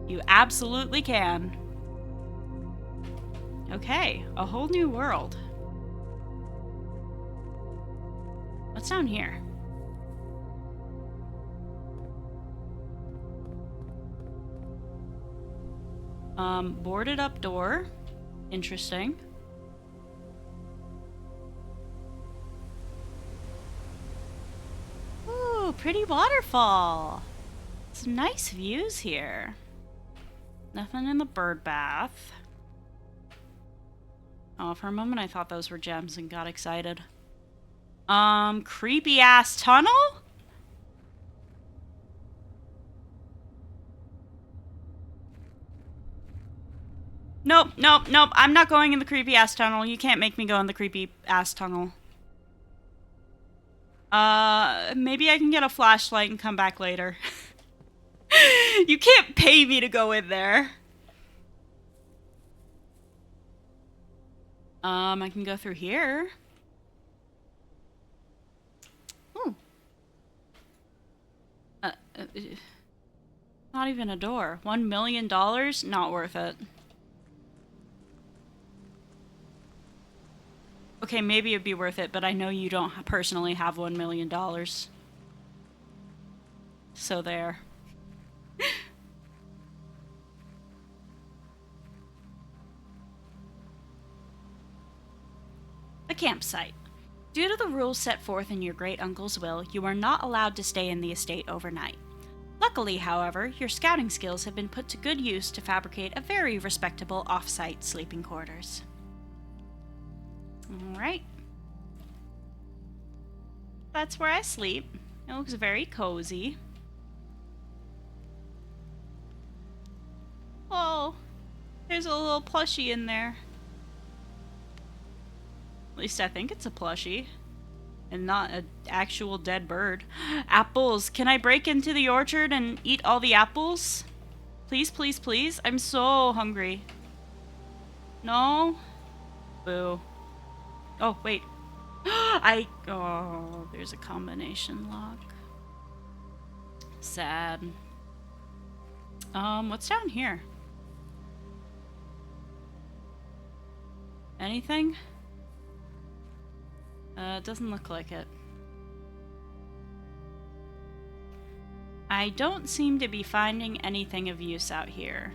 You absolutely can. Okay, a whole new world. What's down here? Boarded up door. Interesting. Ooh, pretty waterfall. Some nice views here. Nothing in the bird bath. Oh, for a moment I thought those were gems and got excited. Creepy ass tunnel? Nope, nope, nope. I'm not going in the creepy ass tunnel. You can't make me go in the creepy ass tunnel. Maybe I can get a flashlight and come back later. You can't pay me to go in there. I can go through here. Ooh. Not even a door. $1 million? Not worth it. Okay, maybe it'd be worth it, but I know you don't personally have $1 million. So there. The campsite. Due to the rules set forth in your great uncle's will, you are not allowed to stay in the estate overnight. Luckily, however, your scouting skills have been put to good use to fabricate a very respectable off-site sleeping quarters. Alright. That's where I sleep. It looks very cozy. Oh, there's a little plushie in there. At least I think it's a plushie. And not an actual dead bird. Apples! Can I break into the orchard and eat all the apples? Please, please, please? I'm so hungry. No? Boo. Oh, wait. Oh, there's a combination lock. Sad. What's down here? Anything? It doesn't look like it. I don't seem to be finding anything of use out here.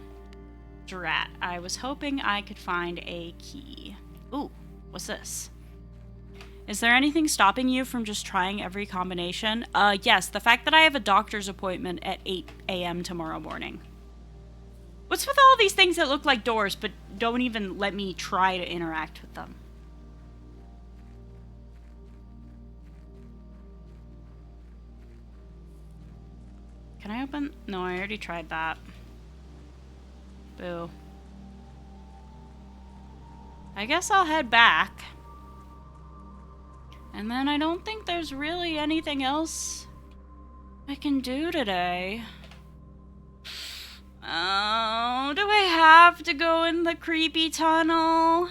Drat, I was hoping I could find a key. Ooh, what's this? Is there anything stopping you from just trying every combination? Yes, the fact that I have a doctor's appointment at 8 a.m. tomorrow morning. What's with all these things that look like doors, but don't even let me try to interact with them? Can I open? No, I already tried that. Boo. I guess I'll head back. And then I don't think there's really anything else I can do today. Oh, do I have to go in the creepy tunnel?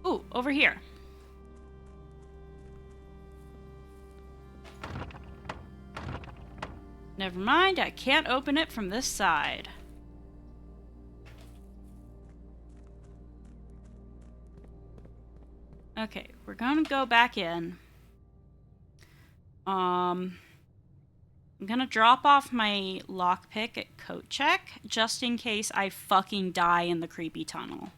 Ooh, over here. Never mind, I can't open it from this side. Okay, we're gonna go back in. I'm gonna drop off my lockpick at coat check, just in case I fucking die in the creepy tunnel.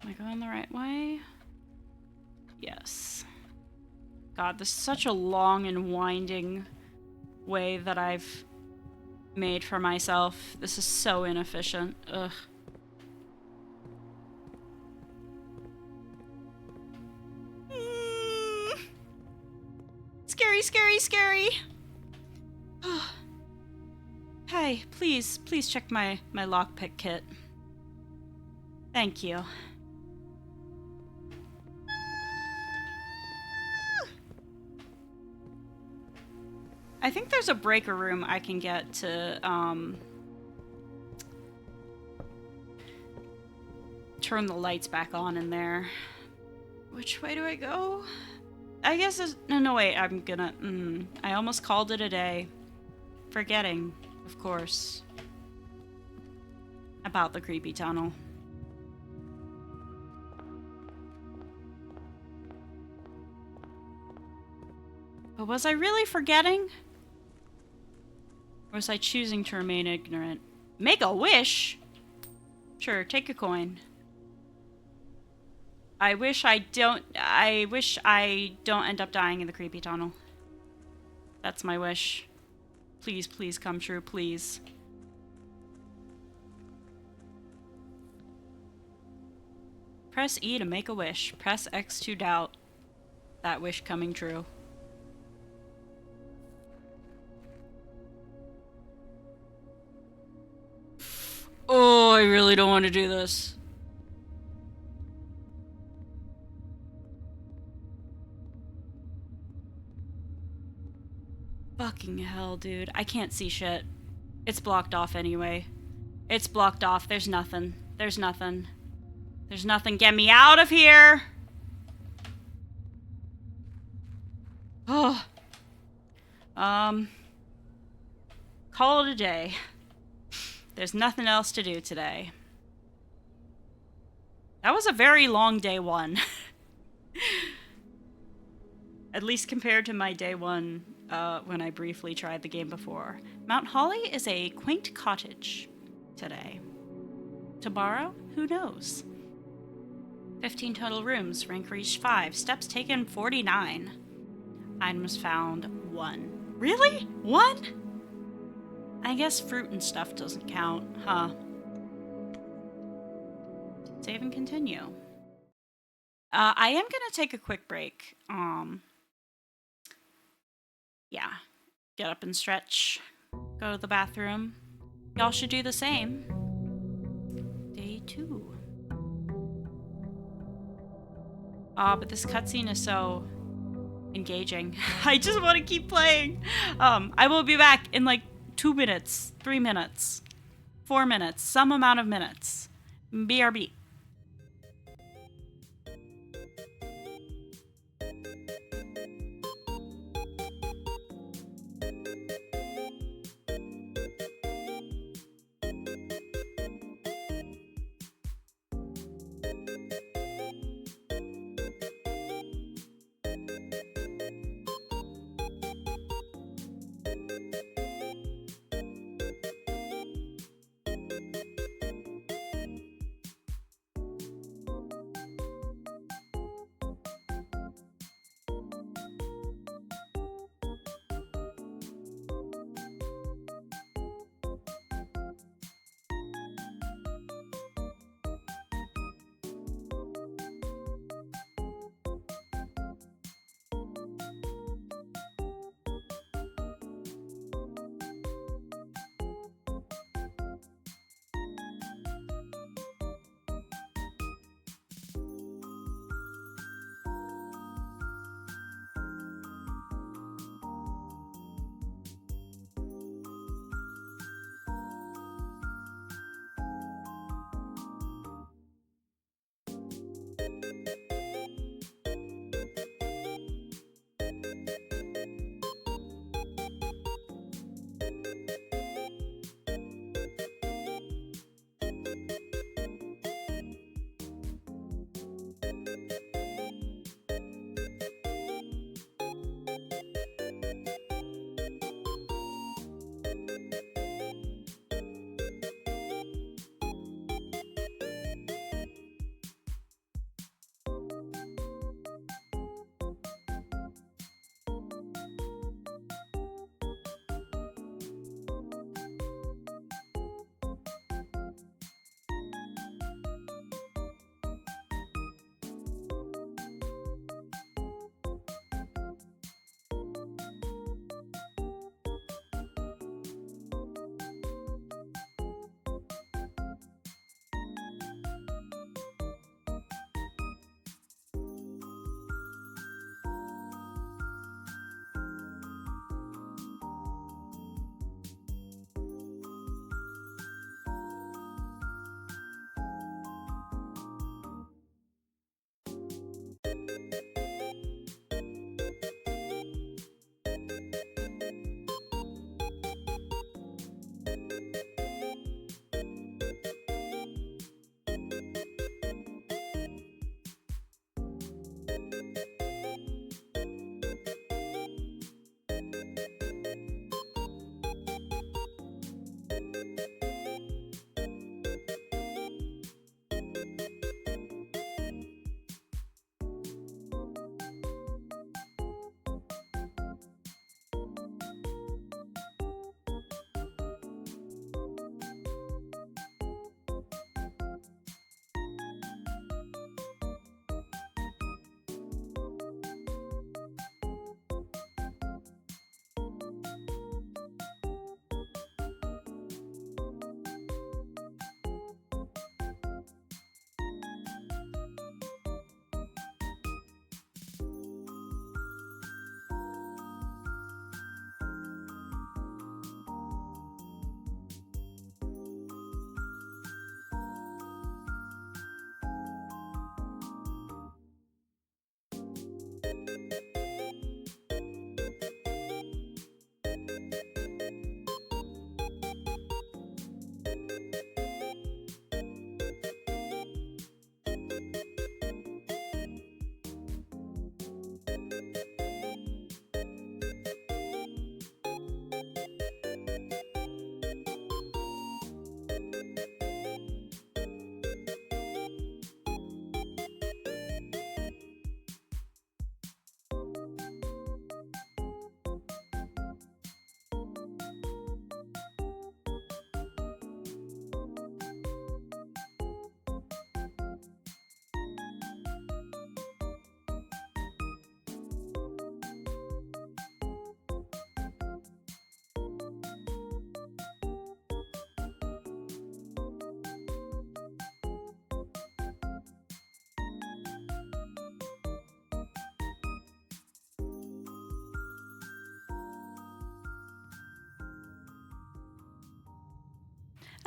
Am I going the right way? Yes. God, this is such a long and winding way that I've made for myself. This is so inefficient. Ugh. Scary, scary, scary. Hey, please check my lockpick kit. Thank you. I think there's a breaker room I can get to, turn the lights back on in there. Which way do I go? I guess there's... No, wait, I'm gonna... I almost called it a day. Forgetting, of course, about the creepy tunnel. But was I really forgetting? Or was I choosing to remain ignorant? Make a wish? Sure, take a coin. I wish I don't end up dying in the creepy tunnel. That's my wish. Please, please come true, please. Press E to make a wish. Press X to doubt that wish coming true. Oh, I really don't want to do this. Fucking hell, dude. I can't see shit. It's blocked off anyway. It's blocked off. There's nothing. There's nothing. There's nothing. Get me out of here! Oh. Call it a day. There's nothing else to do today. That was a very long day one. At least compared to my day one when I briefly tried the game before. Mount Holly is a quaint cottage today. Tomorrow, who knows? 15 total rooms, rank reached 5, steps taken 49. Items found 1. Really? 1? I guess fruit and stuff doesn't count, huh? Save and continue. I am gonna take a quick break. Yeah. Get up and stretch. Go to the bathroom. Y'all should do the same. Day 2. But this cutscene is so engaging. I just want to keep playing. I will be back in like 2 minutes, 3 minutes, 4 minutes, some amount of minutes. BRB.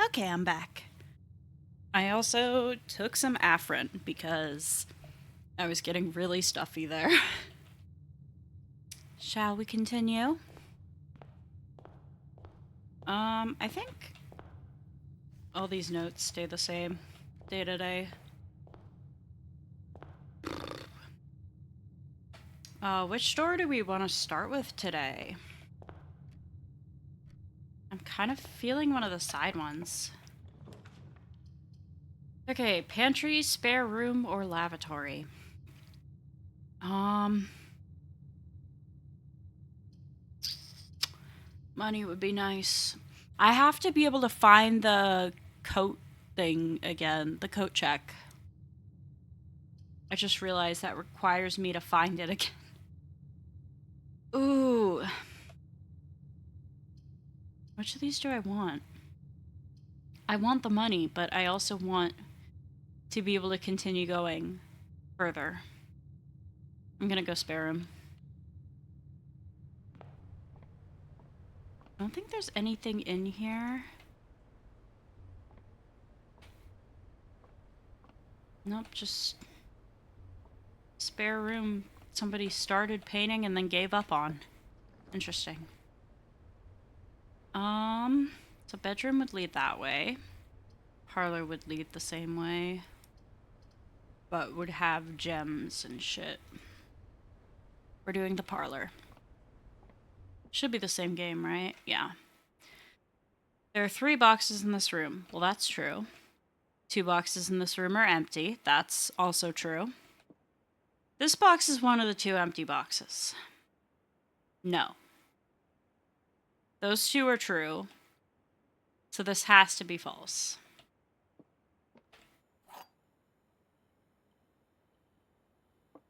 Okay, I'm back. I also took some Afrin because I was getting really stuffy there. Shall we continue? I think all these notes stay the same day to day. Which store do we want to start with today? I'm kind of feeling one of the side ones. Okay, pantry, spare room, or lavatory? Money would be nice. I have to be able to find the coat thing again, the coat check. I just realized that requires me to find it again. Ooh. Which of these do I want? I want the money, but I also want to be able to continue going further. I'm gonna go spare him. I don't think there's anything in here. Nope, just spare room somebody started painting and then gave up on. Interesting. So bedroom would lead that way. Parlor would lead the same way. But would have gems and shit. We're doing the parlor. Should be the same game, right? Yeah. There are 3 boxes in this room. Well, that's true. 2 boxes in this room are empty. That's also true. This box is one of the 2 empty boxes. No. Those 2 are true. So this has to be false.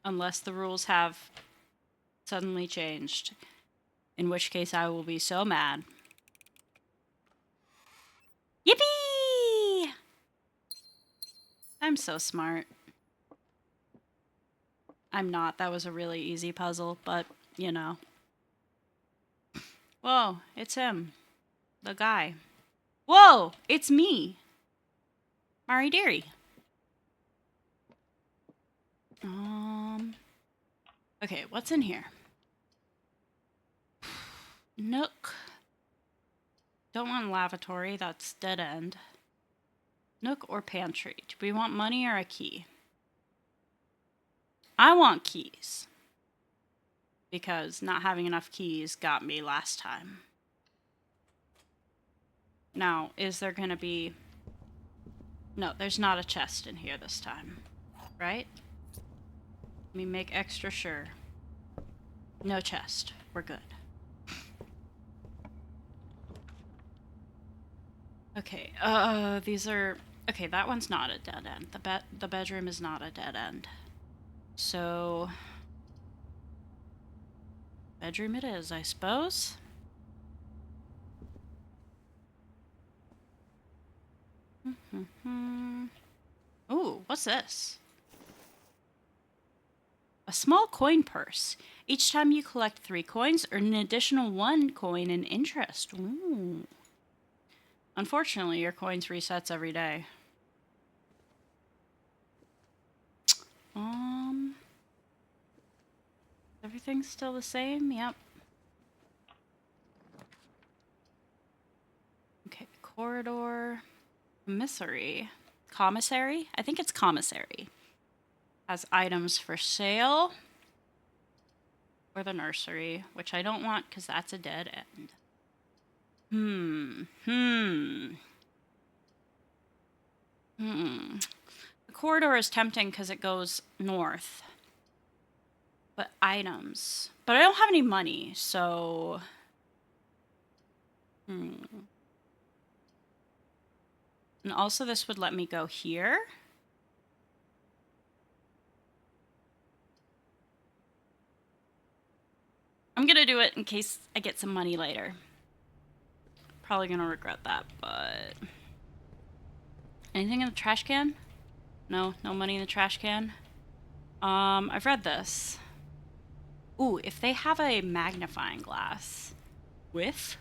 Unless the rules have suddenly changed. In which case I will be so mad. Yippee! I'm so smart. I'm not. That was a really easy puzzle, but, you know. Whoa, it's him. The guy. Whoa, it's me. Marideerie. Okay, what's in here? Nook. Don't want lavatory, that's dead end. Nook or pantry? Do we want money or a key? I want keys. Because not having enough keys got me last time. Now, is there gonna be... No, there's not a chest in here this time. Right? Let me make extra sure. No chest. We're good. Okay, these are... Okay, that one's not a dead end. The bedroom is not a dead end. So... bedroom it is, I suppose. Ooh, what's this? A small coin purse. Each time you collect 3 coins, earn an additional 1 coin in interest. Ooh. Unfortunately, your coins resets every day. Everything's still the same? Yep. Okay, corridor. Commissary. Commissary? I think it's commissary. Has items for sale. Or the nursery, which I don't want because that's a dead end. The corridor is tempting because it goes north. But items. But I don't have any money, so... And also this would let me go here. I'm gonna do it in case I get some money later. Probably gonna regret that, but... Anything in the trash can? No, no money in the trash can. I've read this. Ooh, if they have a magnifying glass. With?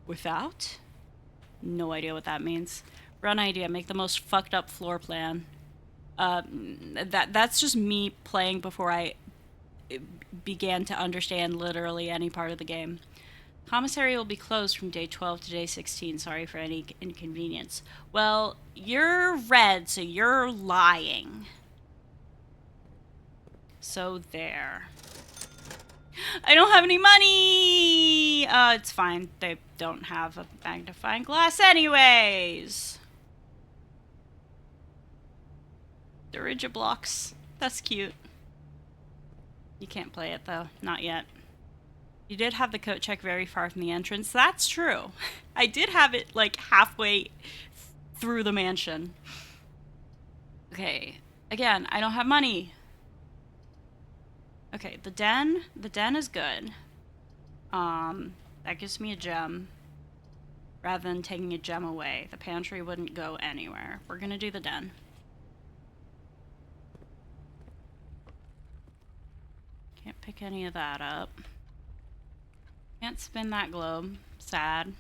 Without? No idea what that means. Run idea, make the most fucked up floor plan. That's just me playing before I began to understand literally any part of the game. Commissary will be closed from day 12 to day 16. Sorry for any inconvenience. Well, you're red, so you're lying. So there. I don't have any money! It's fine. They don't have a magnifying glass anyways. Dirigiblocks. That's cute. You can't play it though. Not yet. You did have the coat check very far from the entrance. That's true. I did have it like halfway through the mansion. Okay. Again, I don't have money. Okay, the den. The den is good. That gives me a gem. Rather than taking a gem away. The pantry wouldn't go anywhere. We're gonna do the den. Can't pick any of that up. Can't spin that globe. Sad.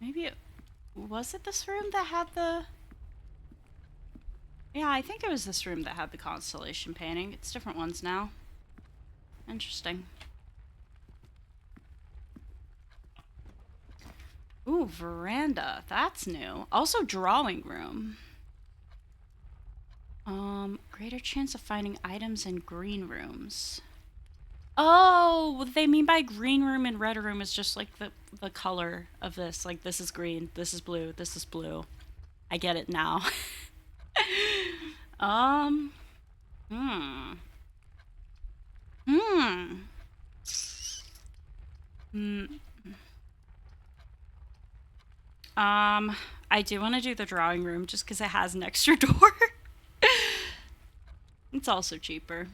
Maybe was it this room that had the... Yeah, I think it was this room that had the constellation painting. It's different ones now. Interesting. Ooh, veranda. That's new. Also drawing room. Greater chance of finding items in green rooms. Oh, what they mean by green room and red room is just like the color of this. Like this is green, this is blue, this is blue. I get it now. Hmm. I do want to do the drawing room just because it has an extra door. It's also cheaper.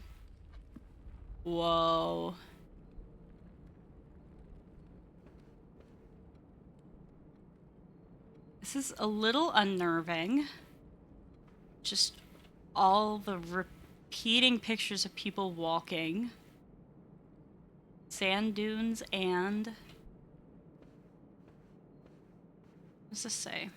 Whoa. This is a little unnerving. Just all the repeating pictures of people walking. Sand dunes and... What does this say?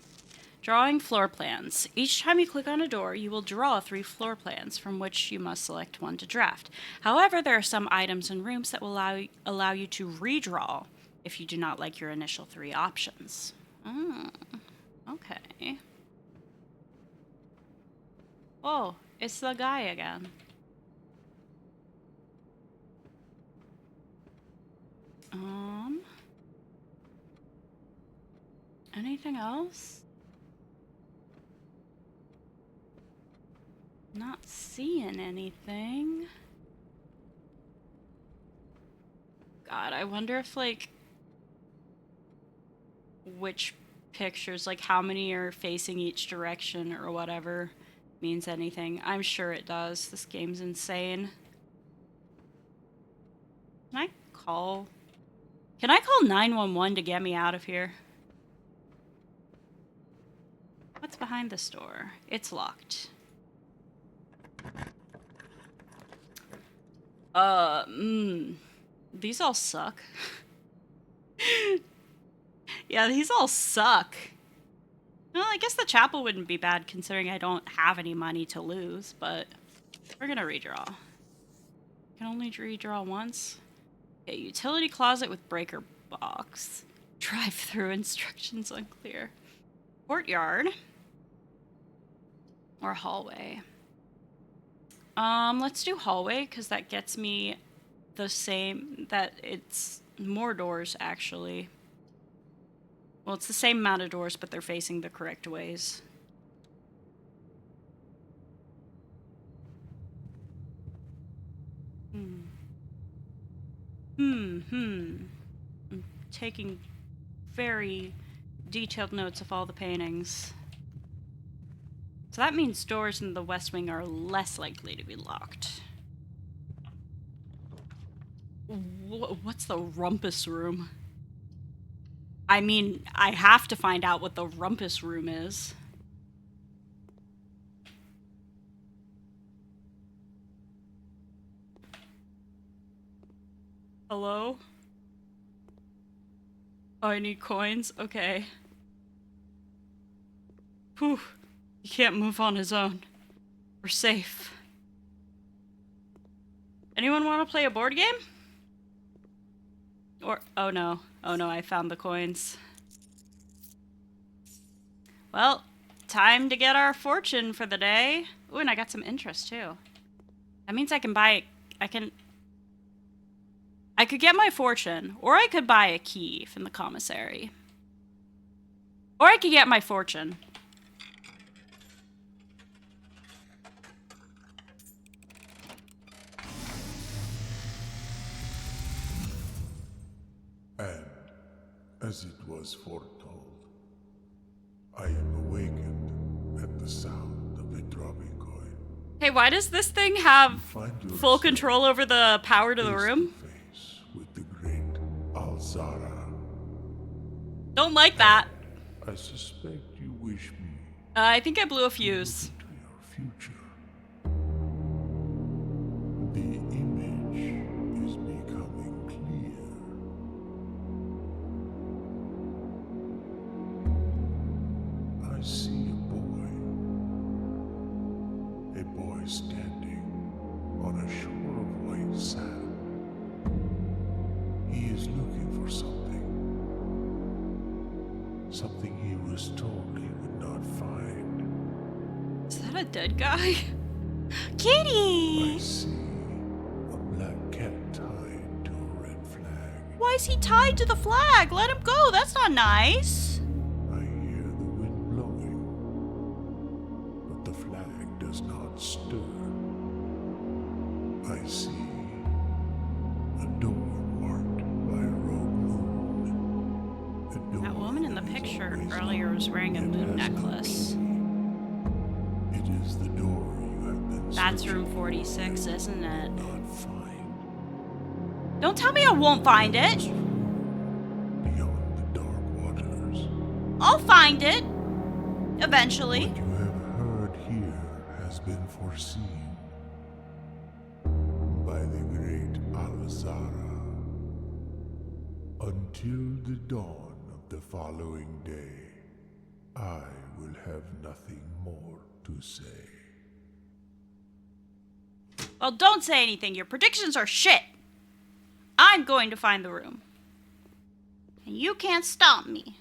Drawing floor plans. Each time you click on a door, you will draw 3 floor plans from which you must select one to draft. However, there are some items and rooms that will allow you to redraw if you do not like your initial 3 options. Okay. Oh, it's the guy again. Anything else? Not seeing anything. God, I wonder if, like, which pictures, like, how many are facing each direction or whatever means anything. I'm sure it does. This game's insane. Can I call 911 to get me out of here? What's behind this door? It's locked. These all suck. Yeah, these all suck. Well, I guess the chapel wouldn't be bad considering I don't have any money to lose, but we're gonna redraw. Can only redraw once. Okay, utility closet with breaker box. Drive-through instructions unclear. Courtyard. Or hallway. Let's do hallway, because that gets me the same, that it's more doors, actually. Well, it's the same amount of doors, but they're facing the correct ways. I'm taking very detailed notes of all the paintings. So that means doors in the West Wing are less likely to be locked. What's the rumpus room? I mean, I have to find out what the rumpus room is. Hello? Oh, I need coins? Okay. Whew. He can't move on his own. We're safe. Anyone want to play a board game? Or, oh no. Oh no, I found the coins. Well, time to get our fortune for the day. Ooh, and I got some interest too. That means I can buy, I could get my fortune, or I could buy a key from the commissary. Or I could get my fortune. And, as it was foretold, I am awakened at the sound of a dropping coin. Hey, why does this thing have Find full yourself control over the power to the face room? to face with the great Alzara. Don't like that. I suspect you wish me I think I blew a fuse. into your future. The image is becoming clear. I see a boy standing on a shore of white sand. He is looking for something he was told he would not find. Is that a dead guy? I Kitty! see a black cat tied to a red flag. Why is he tied to the flag? Let him go. That's not nice. I hear the wind blowing, but the flag does not stir. I see a door marked by a rogue moon. A door That woman in the that is picture always earlier was wearing a locked and moon has no necklace. key. It is the door you have been That's searching room 46, isn't it? for, not find. Don't tell me I won't find it. Beyond the dark waters. I'll find it. Eventually. What you have heard here has been foreseen by the great Alzara. Until the dawn of the following day, I will have nothing more to say. Well, don't say anything. Your predictions are shit. I'm going to find the room. And you can't stop me.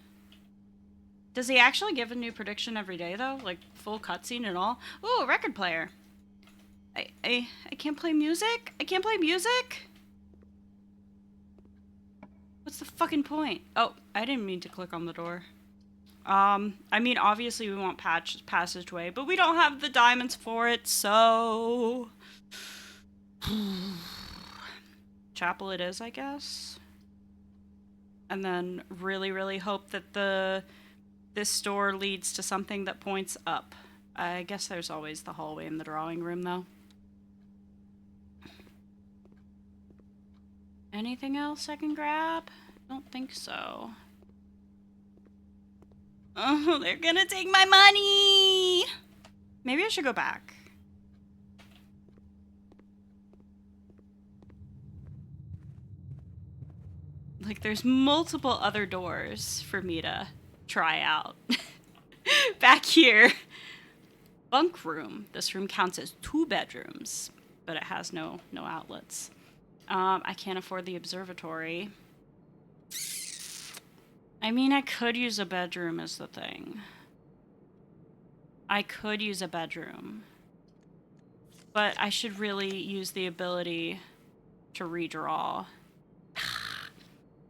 Does he actually give a new prediction every day, though? Like, full cutscene and all? Ooh, a record player. I can't play music? I can't play music? What's the fucking point? Oh, I didn't mean to click on the door. I mean, obviously we want passageway, but we don't have the diamonds for it, so... Chapel it is, I guess. And then really, really hope that this door leads to something that points up. I guess there's always the hallway in the drawing room, though. Anything else I can grab? Don't think so. Oh, they're gonna take my money! Maybe I should go back. Like, there's multiple other doors for me to try out. Back here. Bunk room. This room counts as 2 bedrooms, but it has no outlets. I can't afford the observatory. I mean, I could use a bedroom is the thing. I could use a bedroom. But I should really use the ability to redraw.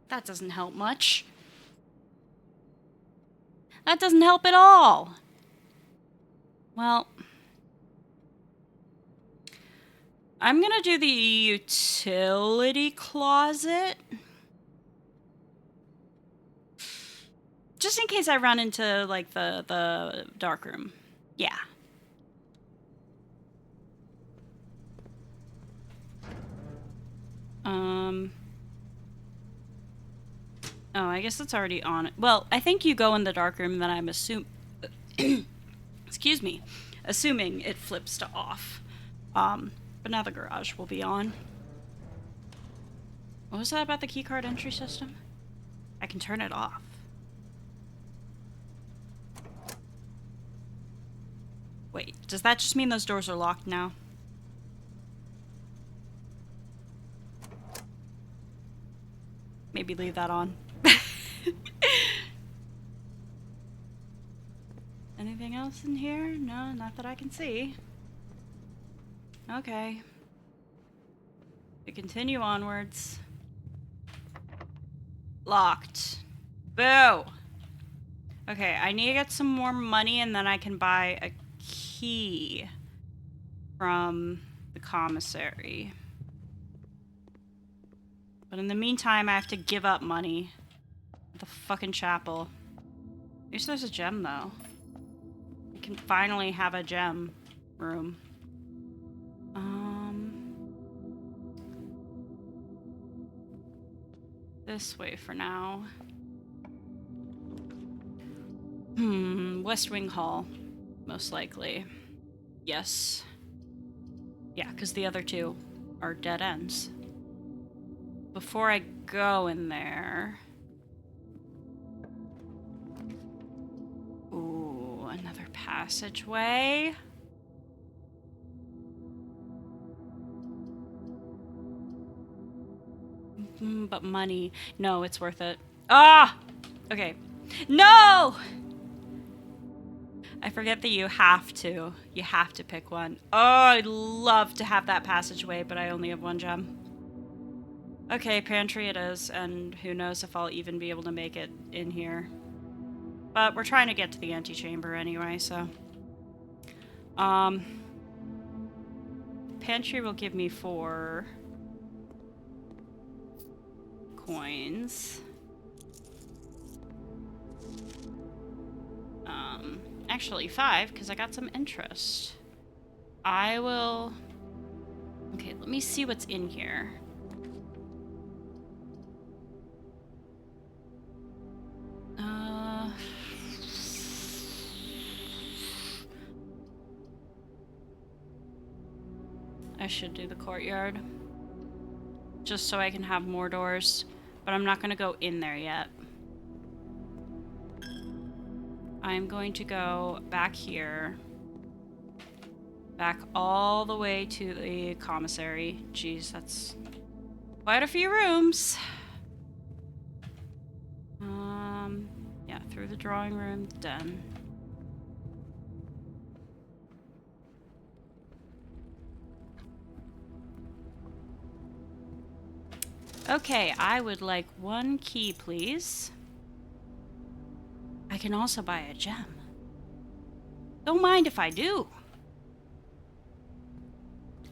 That doesn't help much. That doesn't help at all. Well, I'm gonna do the utility closet. Just in case I run into, like, the dark room. Yeah. Oh, I guess it's already on. Well, I think you go in the dark room, then I'm excuse me. Assuming it flips to off. But now the garage will be on. What was that about the keycard entry system? I can turn it off. Wait, does that just mean those doors are locked now? Maybe leave that on. Anything else in here? No, not that I can see. Okay. We continue onwards. Locked. Boo! Okay, I need to get some more money and then I can buy a key from the commissary. But in the meantime, I have to give up money at the fucking chapel. At least there's a gem, though. We can finally have a gem room. This way for now. West Wing Hall. Most likely. Yes. Yeah, because the other two are dead ends. Before I go in there... Ooh, another passageway. But money. No, it's worth it. Ah! Okay. No! I forget that you have to. You have to pick one. Oh, I'd love to have that passageway, but I only have one gem. Okay, pantry it is, and who knows if I'll even be able to make it in here. But we're trying to get to the antechamber anyway, so... Pantry will give me 4 coins. Actually 5, because I got some interest. I will... Okay, let me see what's in here. I should do the courtyard. Just so I can have more doors. But I'm not going to go in there yet. I'm going to go back here. Back all the way to the commissary. Jeez, that's quite a few rooms. Yeah, through the drawing room, done. Okay, I would like 1 key, please. I can also buy a gem. Don't mind if I do.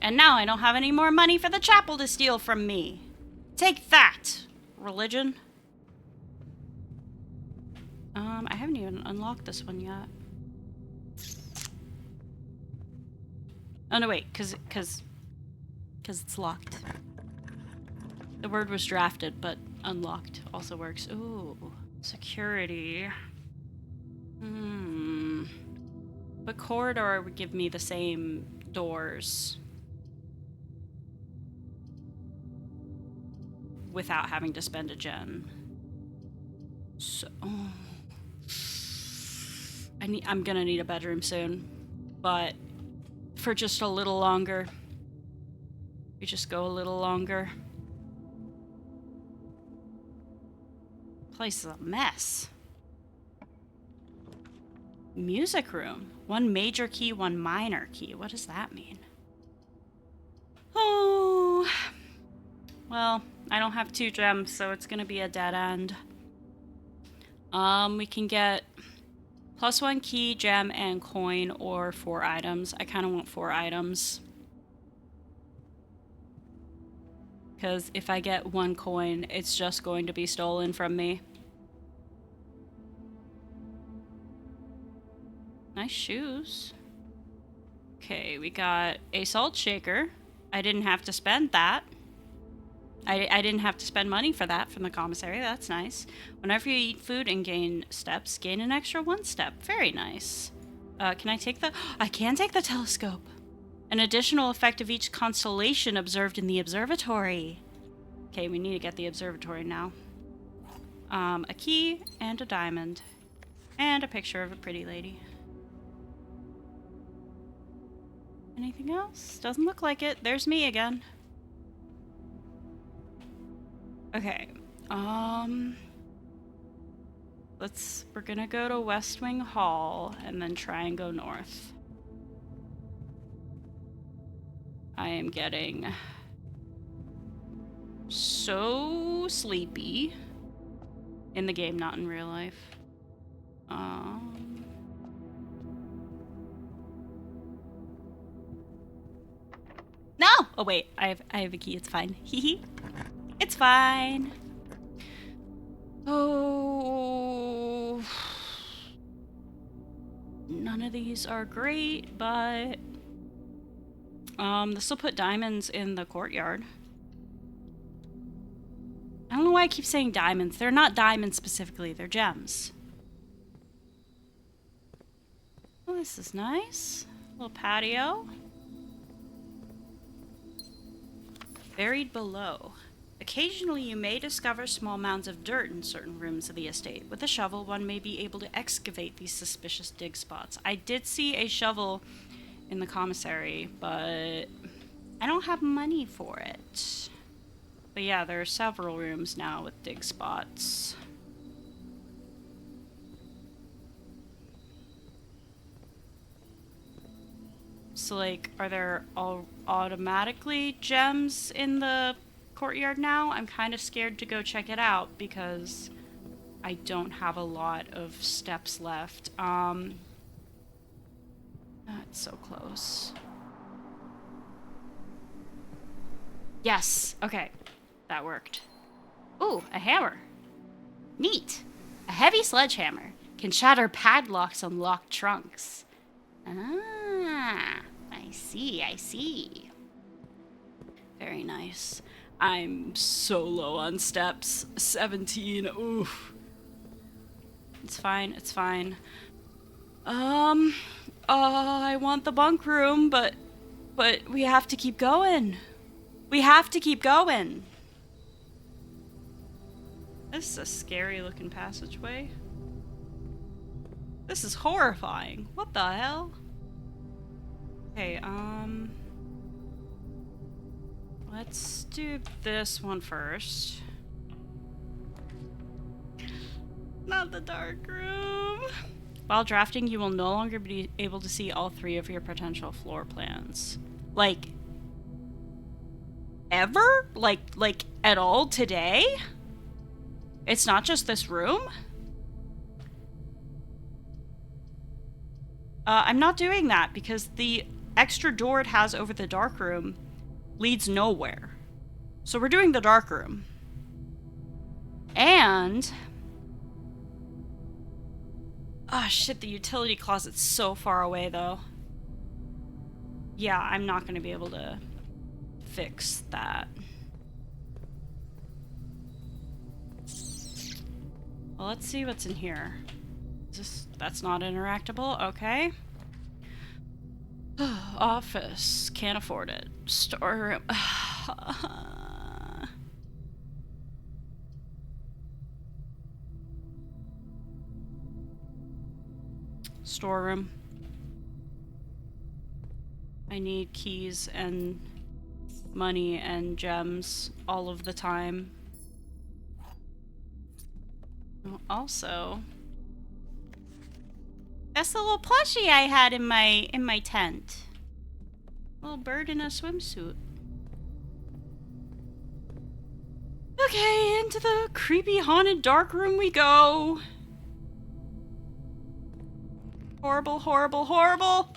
And now I don't have any more money for the chapel to steal from me. Take that, religion. I haven't even unlocked this one yet. Oh no, wait, cause it's locked. The word was drafted, but unlocked also works. Ooh, security. But corridor would give me the same doors. Without having to spend a gem. So... I'm gonna need a bedroom soon. But for just a little longer. We just go a little longer. Place is a mess. Music room. 1 major key, 1 minor key. What does that mean? Oh. Well, I don't have 2 gems, so it's gonna be a dead end. We can get +1 key, gem, and coin, or 4 items. I kind of want 4 items. Because if I get 1 coin, it's just going to be stolen from me. Nice shoes. Okay, we got a salt shaker. I didn't have to spend that. I didn't have to spend money for that from the commissary. That's nice. Whenever you eat food and gain steps, gain an extra 1 step. Very nice. Can I take the... I can take the telescope. An additional effect of each constellation observed in the observatory. Okay, we need to get the observatory now. A key and a diamond. And a picture of a pretty lady. Anything else? Doesn't look like it. There's me again. Okay. We're gonna go to West Wing Hall and then try and go north. I am getting so sleepy. In the game, not in real life. No! Oh wait, I have a key, it's fine. Hehe. It's fine. Oh. None of these are great, but this will put diamonds in the courtyard. I don't know why I keep saying diamonds. They're not diamonds specifically, they're gems. Oh, this is nice. Little patio. Buried below. Occasionally you may discover small mounds of dirt in certain rooms of the estate. With a shovel, one may be able to excavate these suspicious dig spots. I did see a shovel in the commissary, but I don't have money for it. But yeah, there are several rooms now with dig spots. So, like, are there all automatically gems in the courtyard now? I'm kind of scared to go check it out because I don't have a lot of steps left. It's so close. Yes, okay. That worked. Ooh, a hammer. Neat. A heavy sledgehammer can shatter padlocks on locked trunks. Ah, I see. Very nice. I'm so low on steps. 17, oof. It's fine. I want the bunk room, but we have to keep going. This is a scary looking passageway. This is horrifying. What the hell? Okay, let's do this one first. Not the dark room. While drafting, you will no longer be able to see all 3 of your potential floor plans. Like, ever? Like at all today? It's not just this room? I'm not doing that because the extra door it has over the dark room leads nowhere. So we're doing the dark room. And... oh shit, the utility closet's so far away though. Yeah, I'm not gonna be able to fix that. Well, let's see what's in here. That's not interactable, okay. Office, can't afford it. Storeroom. Storeroom. I need keys and money and gems all of the time. Also, that's the little plushie I had in my tent. Little bird in a swimsuit. Okay, into the creepy haunted dark room we go. Horrible, horrible, horrible.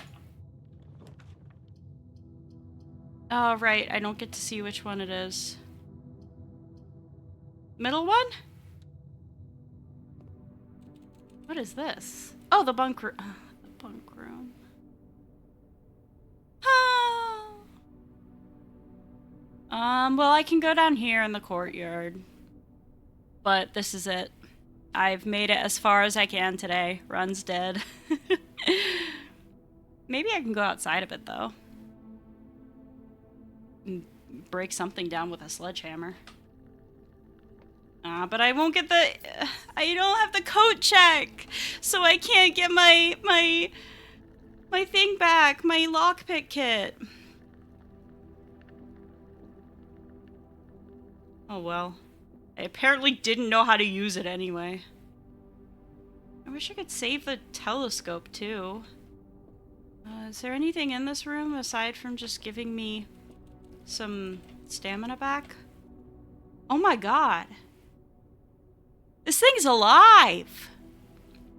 Oh, right, I don't get to see which one it is. Middle one? What is this? Oh, the bunk room. The bunk room. Well, I can go down here in the courtyard. But this is it. I've made it as far as I can today. Run's dead. Maybe I can go outside a bit, though. And break something down with a sledgehammer. But I won't get the... I don't have the coat check, so I can't get my thing back, my lockpick kit. Oh well. I apparently didn't know how to use it anyway. I wish I could save the telescope too. Is there anything in this room aside from just giving me some stamina back? Oh my god. This thing's alive!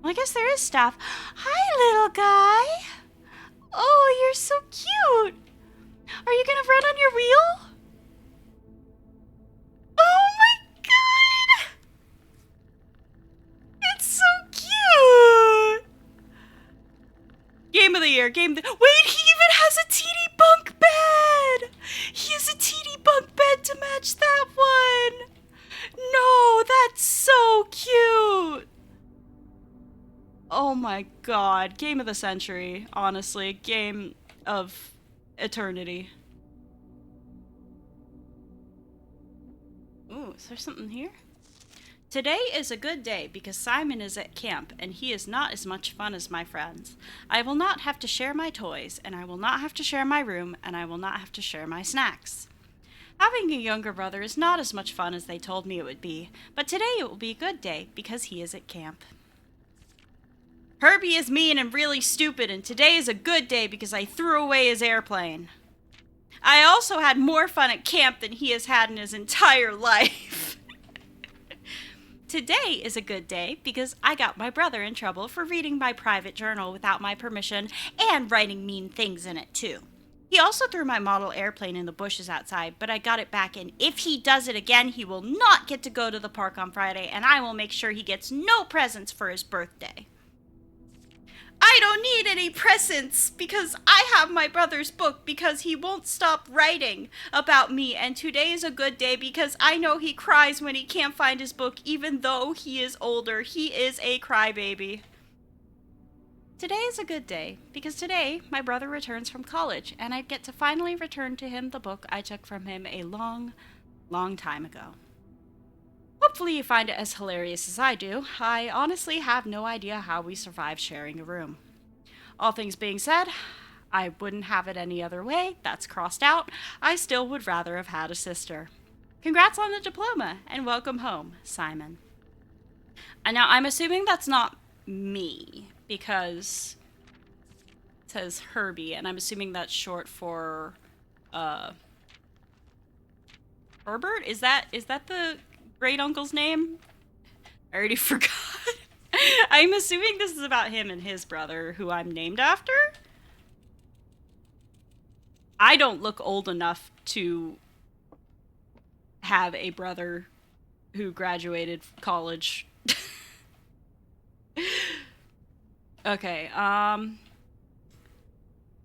Well, I guess there is stuff. Hi, little guy! Oh, you're so cute! Are you gonna run on your wheel? Oh my god! It's so cute! Game of the year, Wait, he even has a teeny bunk bed! He has a teeny bunk bed to match that one! No, that's so cute! Oh my god, game of the century, honestly. Game of eternity. Ooh, is there something here? Today is a good day because Simon is at camp and he is not as much fun as my friends. I will not have to share my toys, and I will not have to share my room, and I will not have to share my snacks. Having a younger brother is not as much fun as they told me it would be, but today it will be a good day because he is at camp. Herbie is mean and really stupid, and today is a good day because I threw away his airplane. I also had more fun at camp than he has had in his entire life. Today is a good day because I got my brother in trouble for reading my private journal without my permission and writing mean things in it too. He also threw my model airplane in the bushes outside, but I got it back, and if he does it again, he will not get to go to the park on Friday, and I will make sure he gets no presents for his birthday. I don't need any presents because I have my brother's book because he won't stop writing about me, and today is a good day because I know he cries when he can't find his book even though he is older. He is a crybaby. Today is a good day because today my brother returns from college and I get to finally return to him the book I took from him a long, long time ago. Hopefully you find it as hilarious as I do. I honestly have no idea how we survive sharing a room. All things being said, I wouldn't have it any other way. That's crossed out. I still would rather have had a sister. Congrats on the diploma and welcome home, Simon. And now I'm assuming that's not me because it says Herbie, and I'm assuming that's short for Herbert? Is that the great uncle's name? I already forgot. I'm assuming this is about him and his brother, who I'm named after. I don't look old enough to have a brother who graduated college. Okay,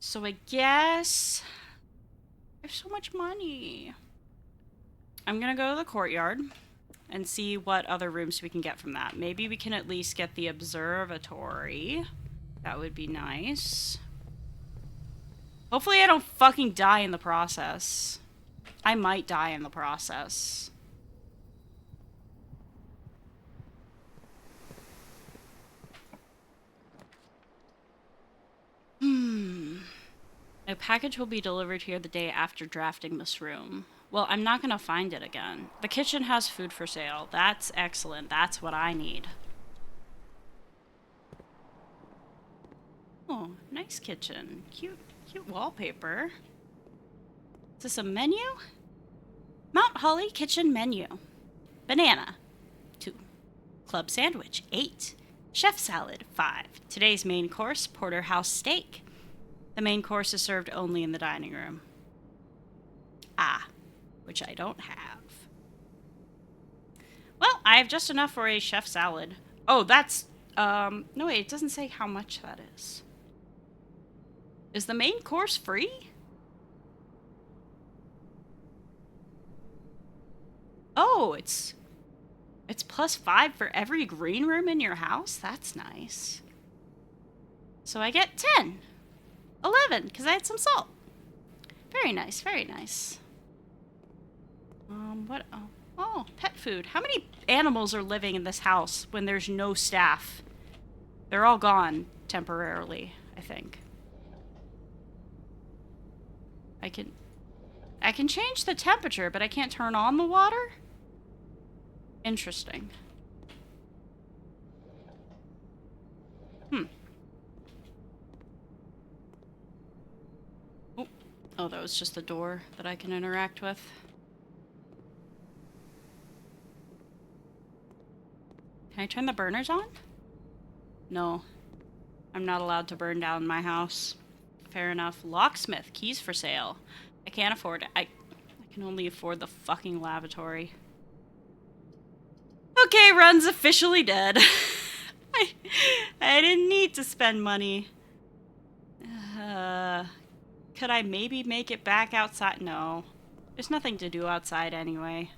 so I guess there's so much money. I'm gonna go to the courtyard and see what other rooms we can get from that. Maybe we can at least get the observatory. That would be nice. Hopefully I don't fucking die in the process. I might die in the process. A package will be delivered here the day after drafting this room. Well, I'm not gonna find it again. The kitchen has food for sale. That's excellent. That's what I need. Oh, nice kitchen. Cute wallpaper. Is this a menu? Mount Holly kitchen menu. Banana, 2. Club sandwich, 8. Chef salad, 5. Today's main course, porterhouse steak. The main course is served only in the dining room. Ah, which I don't have. Well, I have just enough for a chef salad. Oh, that's, no wait, it doesn't say how much that is. Is the main course free? Oh, it's +5 for every green room in your house? That's nice. So I get 10. 11, because I had some salt. Very nice, very nice. What? Oh, Oh, pet food. How many animals are living in this house when there's no staff? They're all gone temporarily, I think. I can change the temperature, but I can't turn on the water? Interesting. Oh, that was just a door that I can interact with. Can I turn the burners on? No. I'm not allowed to burn down my house. Fair enough. Locksmith, keys for sale. I can't afford it. I can only afford the fucking lavatory. Okay, run's officially dead. I didn't need to spend money. Could I maybe make it back outside? No. There's nothing to do outside anyway.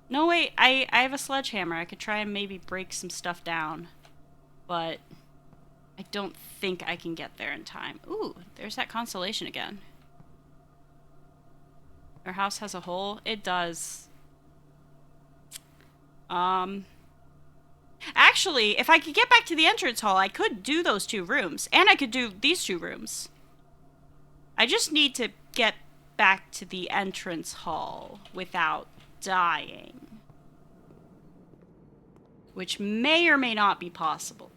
No, wait, I have a sledgehammer. I could try and maybe break some stuff down. But I don't think I can get there in time. Ooh, there's that constellation again. Our house has a hole? It does. Actually, if I could get back to the entrance hall, I could do those 2 rooms. And I could do these 2 rooms. I just need to get back to the entrance hall without dying. Which may or may not be possible.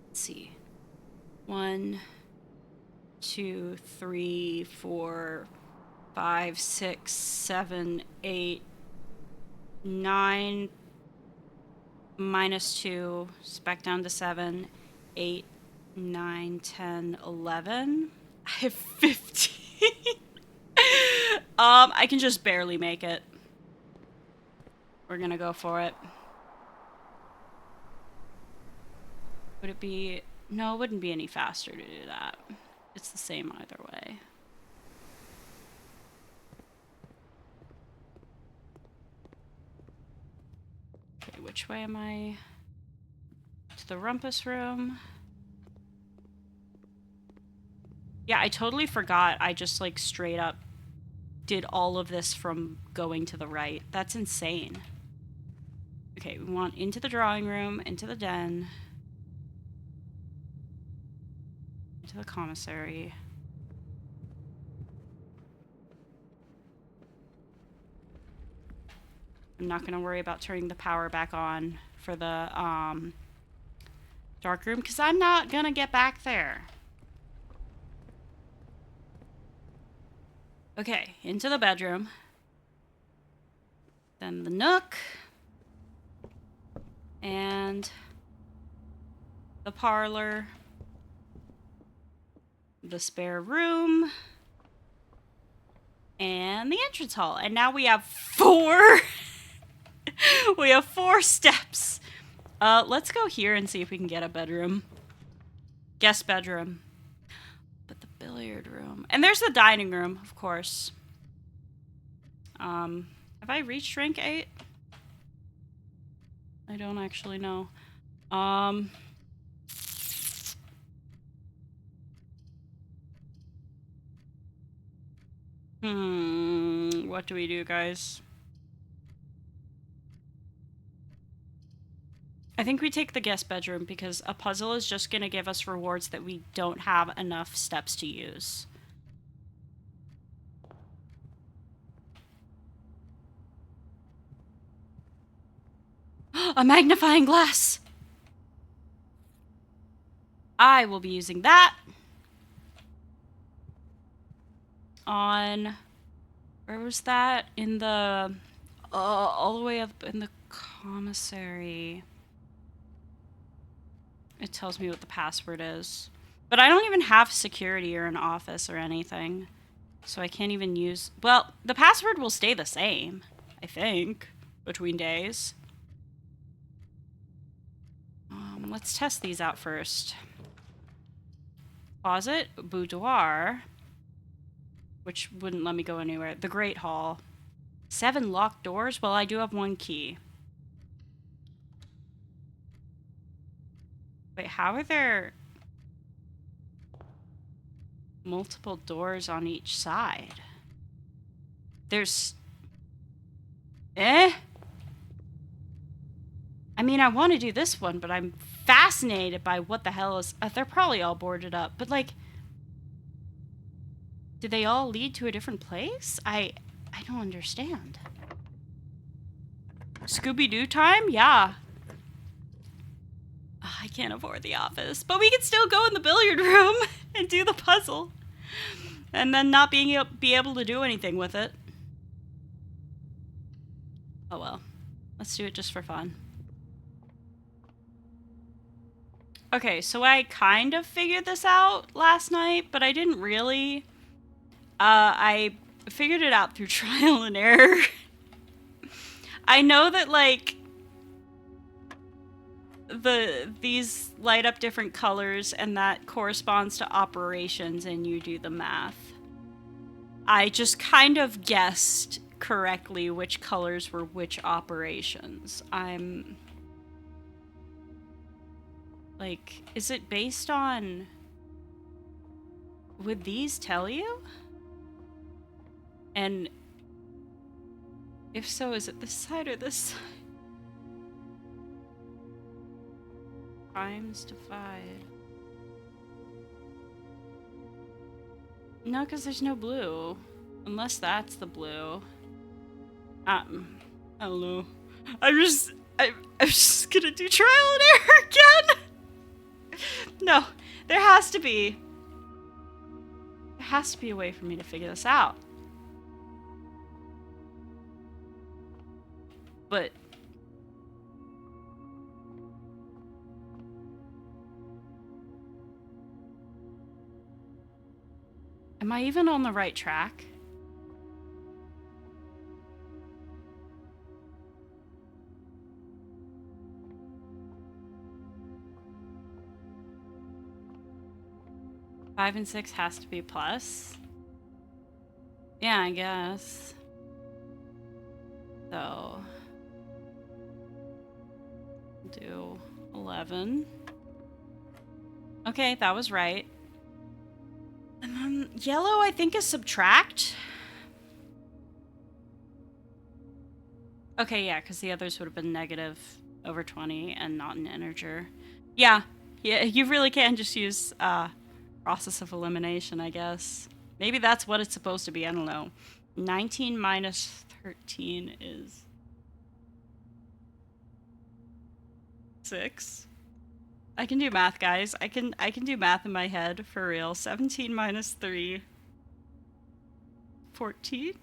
Let's see. 1, 2, 3, 4, 5, 6, 7, 8, 9, -2, so back down to 7, 8, 9, 10, 11. I have 15. I can just barely make it. We're gonna go for it. Would it be... No, it wouldn't be any faster to do that. It's the same either way. Okay, which way am I? To the rumpus room. Yeah, I totally forgot. I just, like, straight up did all of this from going to the right. That's insane. Okay, we want into the drawing room, into the den, into the commissary. I'm not going to worry about turning the power back on for the dark room, because I'm not going to get back there. Okay, into the bedroom. Then the nook. And the parlor. The spare room. And the entrance hall. And now we have 4. We have 4 steps. Let's go here and see if we can get a bedroom. Guest bedroom. But the billiard room. And there's the dining room, of course. Have I reached rank 8? I don't actually know. What do we do, guys? I think we take the guest bedroom because a puzzle is just gonna give us rewards that we don't have enough steps to use. A magnifying glass! I will be using that on... Where was that? In the... all the way up in the commissary. It tells me what the password is. But I don't even have security or an office or anything. So I can't even use... Well, the password will stay the same, I think, between days. Let's test these out first. Closet, boudoir, which wouldn't let me go anywhere. The Great Hall. 7 locked doors? Well, I do have 1 key. Wait, how are there multiple doors on each side? There's... Eh? I mean, I want to do this one, but I'm fascinated by what the hell is... they're probably all boarded up, but like... Do they all lead to a different place? I don't understand. Scooby-Doo time? Yeah. I can't afford the office, but we can still go in the billiard room and do the puzzle. And then not be able to do anything with it. Oh well. Let's do it just for fun. Okay, so I kind of figured this out last night, but I didn't really. I figured it out through trial and error. I know that, like, these light up different colors, and that corresponds to operations, and you do the math. I just kind of guessed correctly which colors were which operations. I'm... Like, is it based on... Would these tell you? And if so, is it this side or this side? Times to 5. No, because there's no blue. Unless that's the blue. I don't know. I'm just gonna do trial and error again. No, there has to be a way for me to figure this out. But am I even on the right track? Five and 6 has to be plus. Yeah, I guess. So do 11. Okay, that was right. And then yellow, I think, is subtract. Okay, yeah, because the others would have been negative over 20 and not an integer. Yeah, you really can just use process of elimination, I guess. Maybe that's what it's supposed to be, I don't know. 19 minus 13 is 6. I can do math, guys. I can do math in my head, for real. 17 minus 3. 14?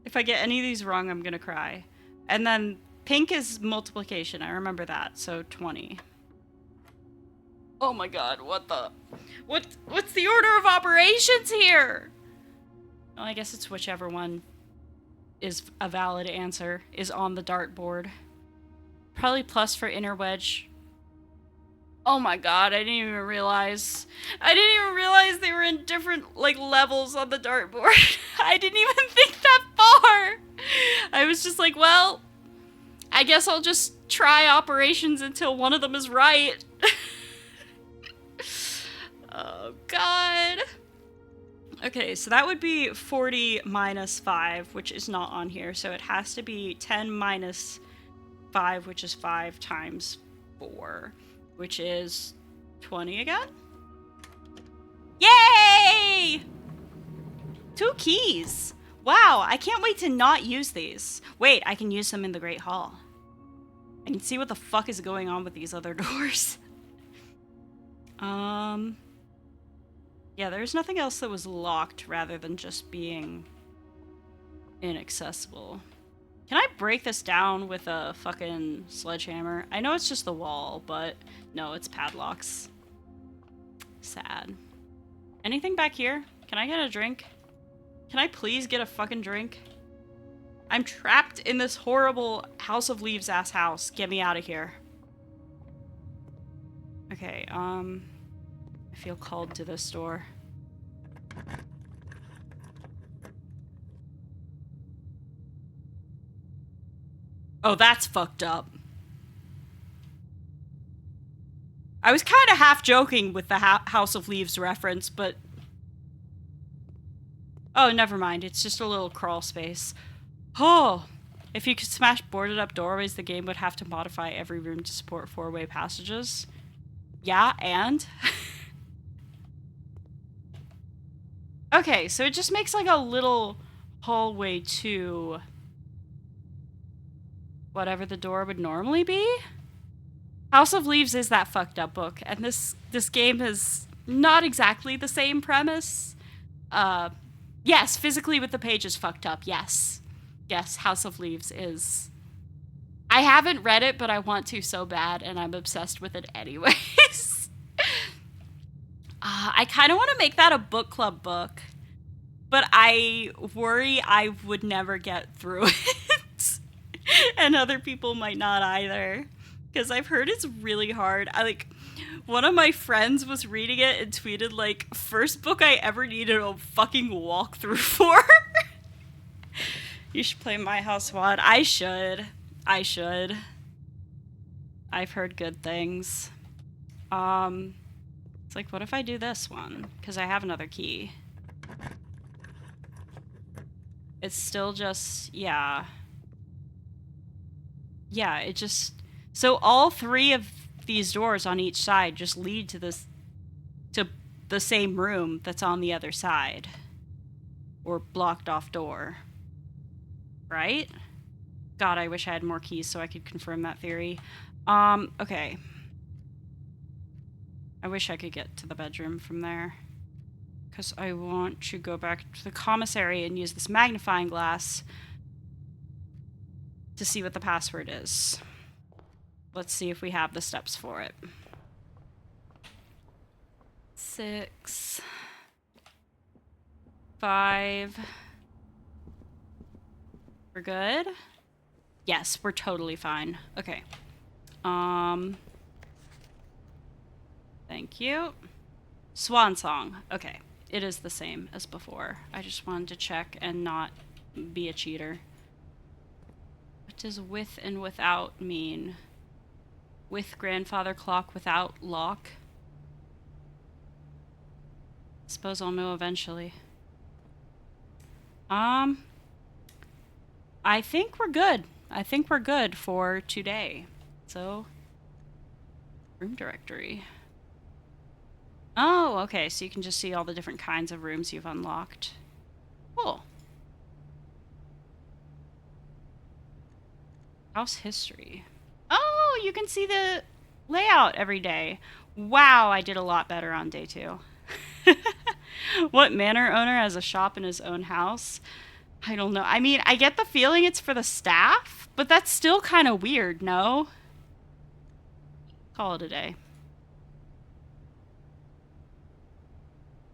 If I get any of these wrong, I'm gonna cry. And then pink is multiplication, I remember that, so 20. Oh my god, what's the order of operations here? Well, I guess it's whichever one is a valid answer, is on the dartboard. Probably plus for inner wedge. Oh my god, I didn't even realize. I didn't even realize they were in different, like, levels on the dartboard. I didn't even think that far. I was just like, well, I guess I'll just try operations until one of them is right. Oh god. Okay, so that would be 40 minus 5, which is not on here. So it has to be 10 minus 5, which is 5 times 4, which is 20 again? Yay! 2 keys. Wow, I can't wait to not use these. Wait, I can use them in the Great Hall. I can see what the fuck is going on with these other doors. Yeah, there's nothing else that was locked rather than just being inaccessible. Can I break this down with a fucking sledgehammer? I know it's just the wall, but no, it's padlocks. Sad. Anything back here? Can I get a drink? Can I please get a fucking drink? I'm trapped in this horrible House of Leaves ass house. Get me out of here. Okay, I feel called to this door. Oh, that's fucked up. I was kind of half joking with the House of Leaves reference, but... Oh, never mind. It's just a little crawl space. Oh, if you could smash boarded up doorways, the game would have to modify every room to support 4-way passages. Yeah, and? Okay, so it just makes like a little hallway to whatever the door would normally be. House of Leaves is that fucked up book, and this game is not exactly the same premise. Yes, physically with the pages fucked up, yes. Yes, House of Leaves is... I haven't read it, but I want to so bad, and I'm obsessed with it anyways. I kind of want to make that a book club book, but I worry I would never get through it. And other people might not either. Because I've heard it's really hard. One of my friends was reading it and tweeted, like, first book I ever needed a fucking walkthrough for. You should play My House One. I should. I've heard good things. It's like, what if I do this one? Because I have another key. It's still just, yeah. Yeah, it just... So all 3 of these doors on each side just lead to the same room that's on the other side. Or blocked off door. Right? God, I wish I had more keys so I could confirm that theory. Okay. I wish I could get to the bedroom from there. Because I want to go back to the commissary and use this magnifying glass to see what the password is. Let's see if we have the steps for it. 6, 5. We're good? Yes, we're totally fine. Okay. Thank you. Swan song. Okay. It is the same as before. I just wanted to check and not be a cheater. What does with and without mean? With grandfather clock, without lock? Suppose I'll know eventually. I think we're good. I think we're good for today. So, room directory. Oh, okay, so you can just see all the different kinds of rooms you've unlocked. Cool. House history. Oh, you can see the layout every day. Wow, I did a lot better on day 2. What manor owner has a shop in his own house? I don't know. I mean, I get the feeling it's for the staff, but that's still kind of weird, no? Call it a day.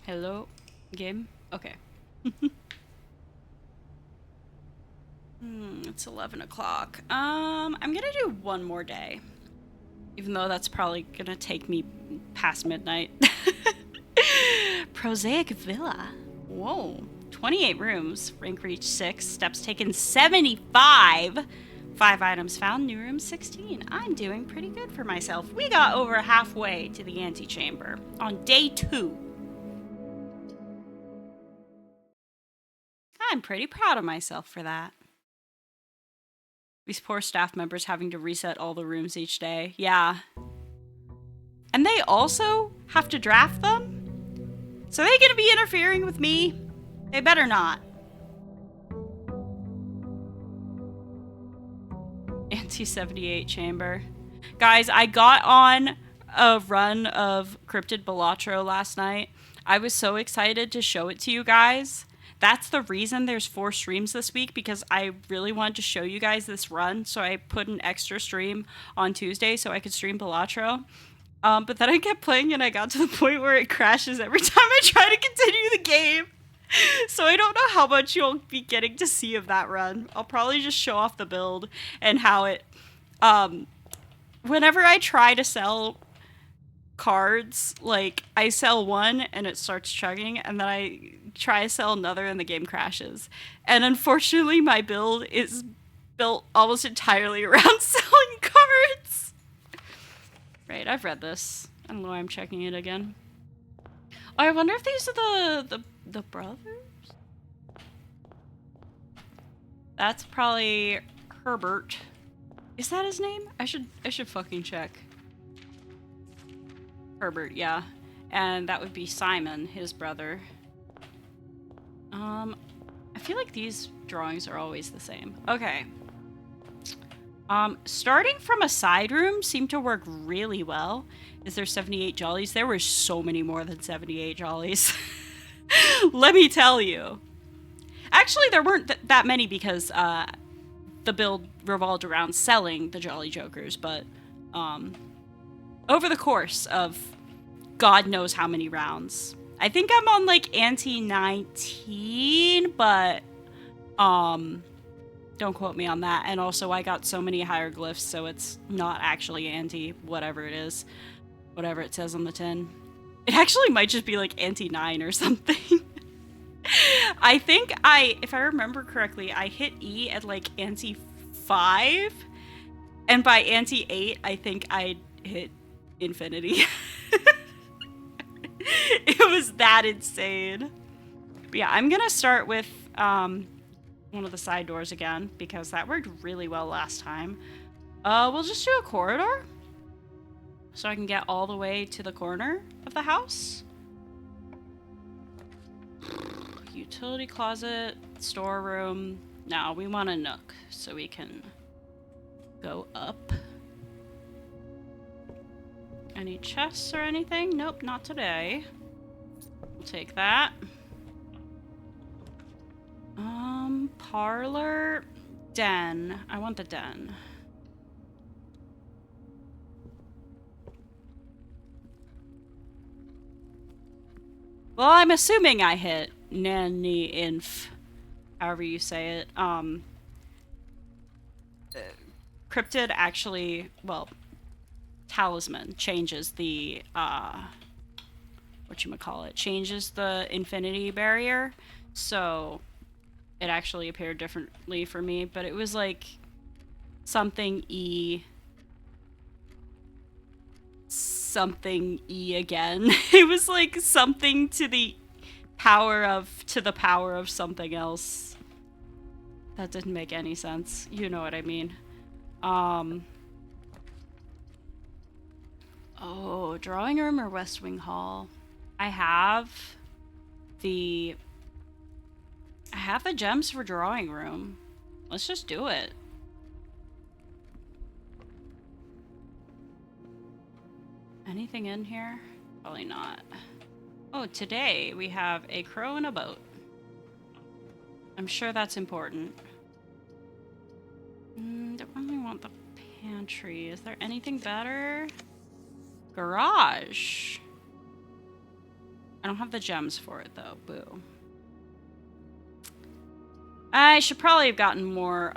Hello? Game? Okay. It's 11 o'clock. I'm gonna do one more day. Even though that's probably gonna take me past midnight. Prosaic Villa. Whoa. 28 rooms. Rank reached 6. Steps taken 75. 5 items found. New room 16. I'm doing pretty good for myself. We got over halfway to the antechamber on day 2. I'm pretty proud of myself for that. These poor staff members having to reset all the rooms each day. Yeah. And they also have to draft them? So are they gonna be interfering with me? They better not. Anti-78 chamber. Guys, I got on a run of Cryptid Balatro last night. I was so excited to show it to you guys. That's the reason there's 4 streams this week, because I really wanted to show you guys this run, so I put an extra stream on Tuesday so I could stream Balatro. But then I kept playing and I got to the point where it crashes every time I try to continue the game. So I don't know how much you'll be getting to see of that run. I'll probably just show off the build and how it... whenever I try to sell cards, like, I sell one and it starts chugging, and then I try to sell another and the game crashes. And unfortunately, my build is built almost entirely around selling cards. Right, I've read this. I don't know why I'm checking it again. Oh, I wonder if these are the brothers? That's probably Herbert. Is that his name? I should fucking check. Herbert, yeah. And that would be Simon, his brother. I feel like these drawings are always the same. Okay. Starting from a side room seemed to work really well. Is there 78 jollies? There were so many more than 78 jollies. Let me tell you. Actually, there weren't that many because the build revolved around selling the Jolly Jokers, but over the course of God knows how many rounds. I think I'm on like ante 19, but don't quote me on that. And also I got so many hieroglyphs, so it's not actually ante whatever it is. Whatever it says on the tin. It actually might just be like ante 9 or something. I think if I remember correctly, I hit E at like ante 5, and by ante 8, I think I hit infinity. It was that insane. But yeah, I'm gonna start with one of the side doors again, because that worked really well last time. We'll just do a corridor, so I can get all the way to the corner of the house. Utility closet, storeroom. Now we want a nook so we can go up. Any chests or anything? Nope, not today. We'll take that. Parlor, den. I want the den. Well, I'm assuming I hit nanny inf, however you say it. Cryptid actually, well, talisman changes the, whatchamacallit, changes the infinity barrier, so it actually appeared differently for me, but it was like something E again. It was like something to the power of something else. That didn't make any sense. You know what I mean. Oh, drawing room or West Wing Hall? I have the gems for drawing room. Let's just do it. Anything in here? Probably not. Oh, today we have a crow and a boat. I'm sure that's important. Don't really want the pantry. Is there anything better? Garage. I don't have the gems for it though. Boo. I should probably have gotten more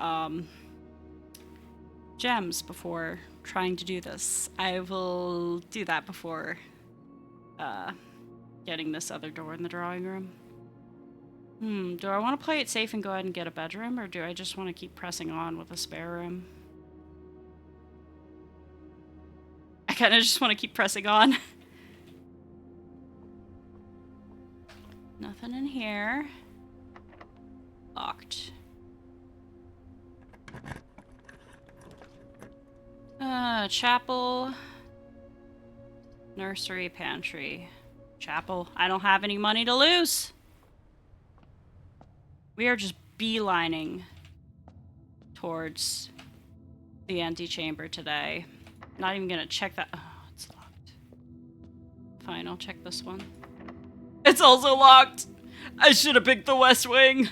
gems before trying to do this. I will do that before getting this other door in the drawing room. Do I want to play it safe and go ahead and get a bedroom, or do I just want to keep pressing on with a spare room? I kind of just want to keep pressing on. Nothing in here. Locked. Chapel. Nursery, pantry. Chapel. I don't have any money to lose. We are just beelining towards the antechamber today. Not even gonna check that. Oh, it's locked. Fine, I'll check this one. It's also locked! I should have picked the West Wing!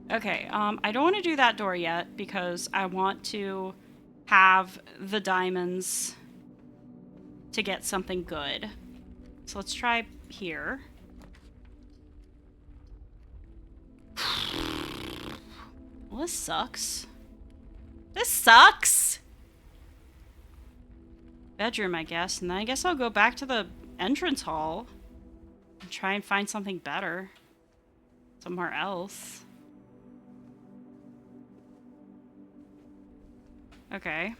Okay, I don't want to do that door yet because I want to have the diamonds to get something good. So let's try here. Well, this sucks. This sucks! Bedroom, I guess, and then I guess I'll go back to the entrance hall and try and find something better somewhere else. Okay.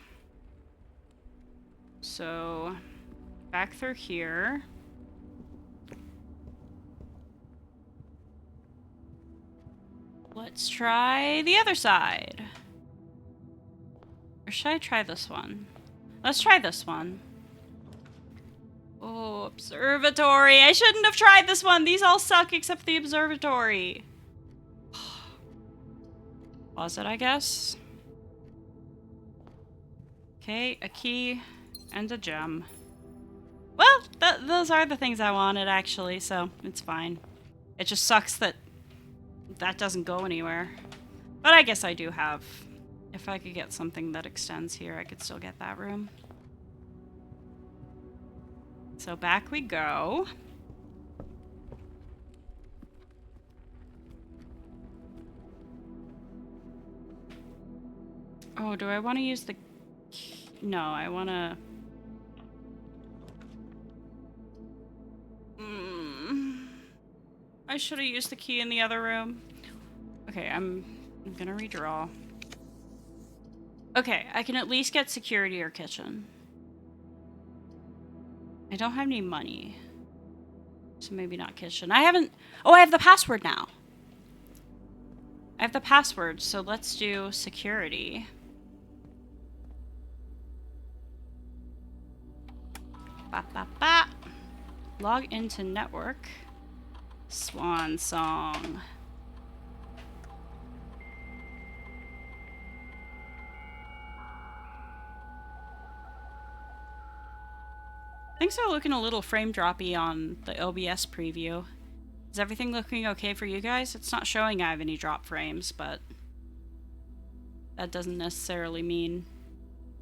So, back through here. Let's try the other side. Or should I try this one? Let's try this one. Oh, observatory. I shouldn't have tried this one. These all suck except the observatory. Pause it, I guess. Okay, a key and a gem. Well, those are the things I wanted, actually, so it's fine. It just sucks that that doesn't go anywhere. But I guess I do have... If I could get something that extends here, I could still get that room. So back we go. Oh, do I want to use the... No, I want to... I should have used the key in the other room. Okay, I'm gonna redraw. Okay, I can at least get security or kitchen. I don't have any money. So maybe not kitchen. I haven't... Oh, I have the password now. I have the password, so let's do security. Ba, ba, ba. Log into network. Swan song. Things are looking a little frame droppy on the OBS preview. Is everything looking okay for you guys? It's not showing I have any drop frames, but that doesn't necessarily mean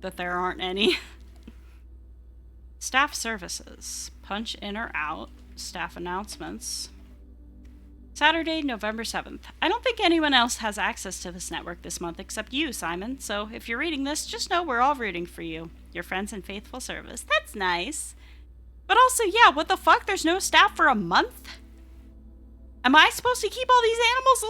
that there aren't any. Staff services. Punch in or out. Staff announcements. Saturday, November 7th. I don't think anyone else has access to this network this month except you, Simon, so if you're reading this, just know we're all rooting for you. Your friends in faithful service. That's nice. But also, yeah, what the fuck? There's no staff for a month? Am I supposed to keep all these animals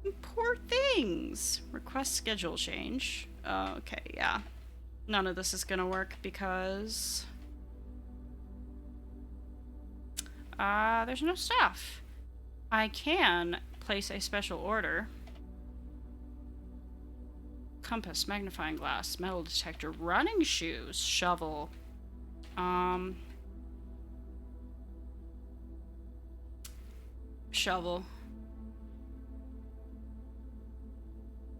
alive? Poor things. Request schedule change. Okay, yeah. None of this is gonna work because... there's no staff. I can place a special order. Compass, magnifying glass, metal detector, running shoes, shovel. Shovel.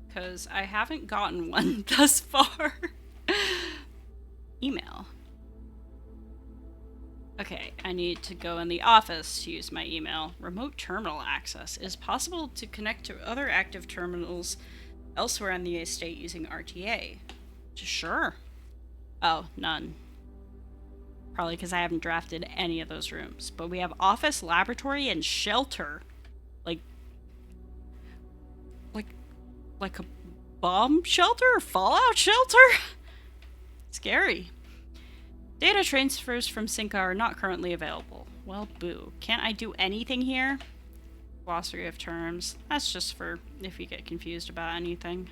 Because I haven't gotten one thus far. Email. Okay, I need to go in the office to use my email. Remote terminal access. It is possible to connect to other active terminals elsewhere in the estate using RTA. Sure. Oh, none. Probably because I haven't drafted any of those rooms. But we have office, laboratory, and shelter. Like a bomb shelter? Or fallout shelter? Scary. Data transfers from Synca are not currently available. Well, boo. Can't I do anything here? Glossary of terms. That's just for if you get confused about anything.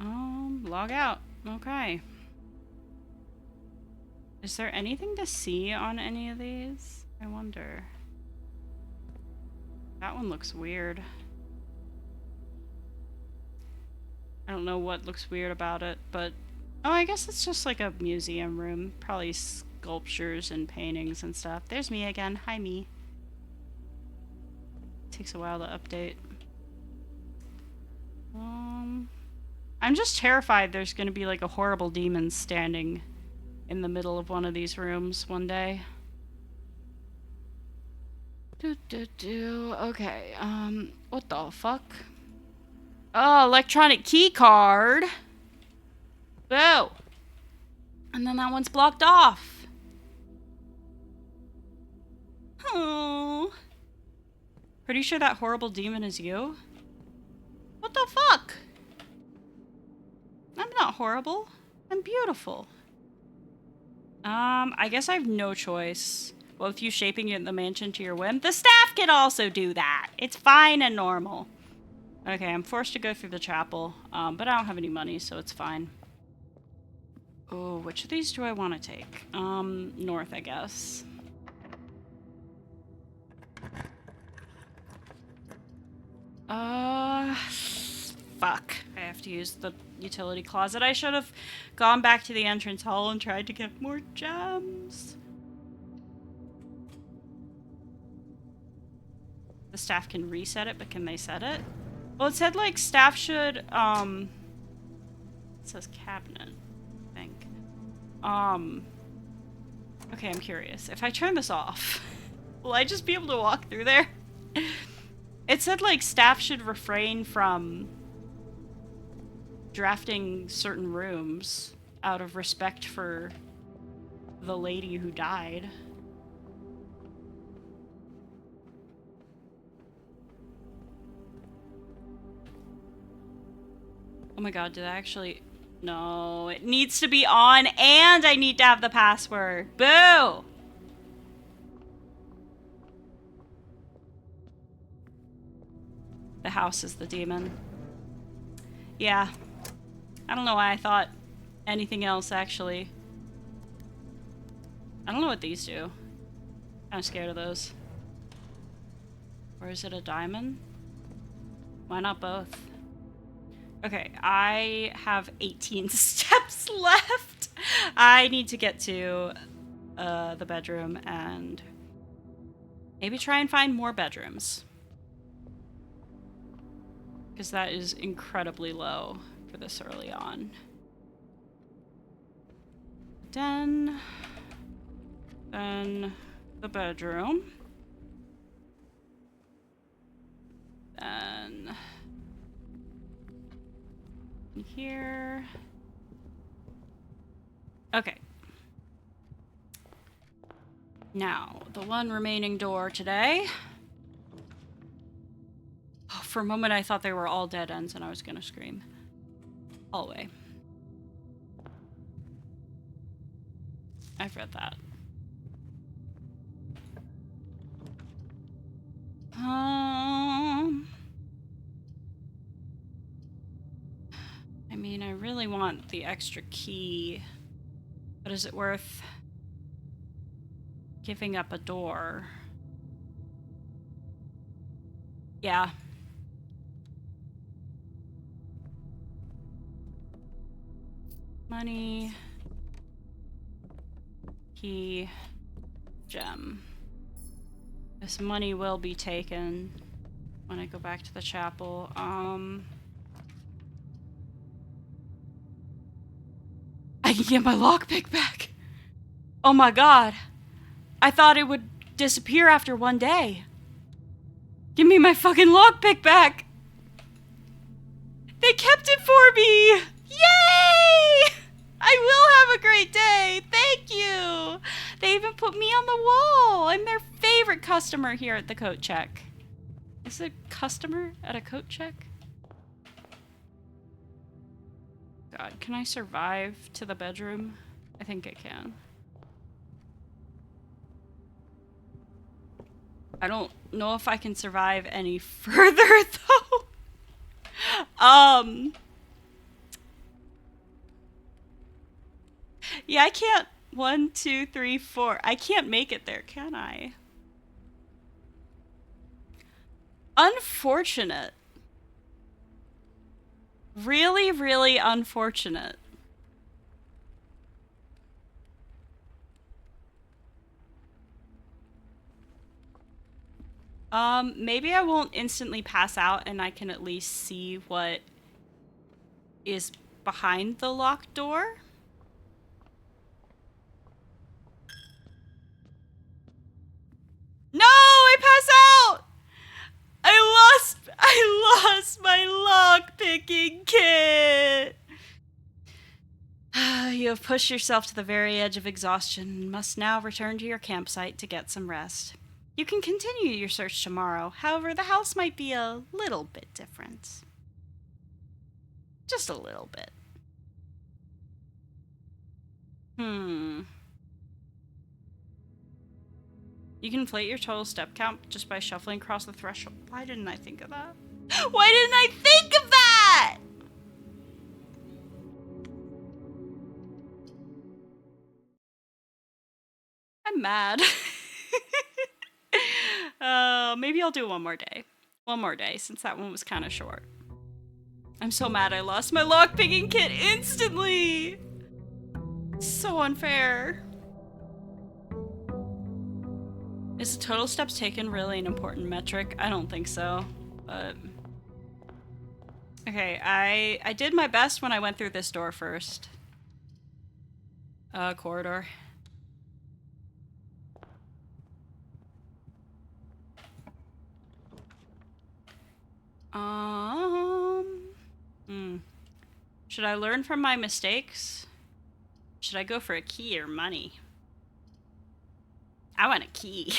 Log out. Okay. Is there anything to see on any of these? I wonder. That one looks weird. I don't know what looks weird about it, but... Oh, I guess it's just like a museum room. Probably sculptures and paintings and stuff. There's me again. Hi, me. Takes a while to update. I'm just terrified there's gonna be like a horrible demon standing in the middle of one of these rooms one day. Okay, what the fuck? Oh, electronic key card. Boo. And then that one's blocked off. Oh. Pretty sure that horrible demon is you? What the fuck? I'm not horrible. I'm beautiful. I guess I have no choice. Well, with you shaping the mansion to your whim, the staff can also do that. It's fine and normal. Okay, I'm forced to go through the chapel, but I don't have any money, so it's fine. Oh, which of these do I want to take? North, I guess. Fuck. I have to use the utility closet. I should have gone back to the entrance hall and tried to get more gems. The staff can reset it, but can they set it? Well, it said, like, staff should, it says cabinet, I think. Okay, I'm curious. If I turn this off, will I just be able to walk through there? It said, like, staff should refrain from drafting certain rooms out of respect for the lady who died. Oh my god, did I actually... No, it needs to be on and I need to have the password. Boo! The house is the demon. Yeah. I don't know why I thought anything else, actually. I don't know what these do. I'm scared of those. Or is it a diamond? Why not both? Okay, I have 18 steps left. I need to get to the bedroom and maybe try and find more bedrooms. Because that is incredibly low for this early on. Then the bedroom. Then here. Okay. Now, the one remaining door today. Oh, for a moment I thought they were all dead ends and I was gonna scream. Hallway. I've read that. I mean, I really want the extra key, but is it worth giving up a door? Yeah. Money. Key. Gem. This money will be taken when I go back to the chapel. I can get my lockpick back. Oh my god. I thought it would disappear after one day. Give me my fucking lockpick back. They kept it for me. Yay! I will have a great day. Thank you. They even put me on the wall. I'm their favorite customer here at the coat check. Is it a customer at a coat check? God, can I survive to the bedroom? I think I can. I don't know if I can survive any further, though. Yeah, I can't. 1, 2, 3, 4. I can't make it there, can I? Unfortunate. Really, really unfortunate. Maybe I won't instantly pass out and I can at least see what is behind the locked door. No, I pass out! I lost my lock-picking kit! You have pushed yourself to the very edge of exhaustion and must now return to your campsite to get some rest. You can continue your search tomorrow, however, the house might be a little bit different. Just a little bit. You can inflate your total step count just by shuffling across the threshold. Why didn't I think of that? Why didn't I think of that? I'm mad. Maybe I'll do one more day. One more day, since that one was kind of short. I'm so mad I lost my lockpicking kit instantly! So unfair. Is the total steps taken really an important metric? I don't think so, but... Okay, I did my best when I went through this door first. Corridor. Should I learn from my mistakes? Should I go for a key or money? I want a key.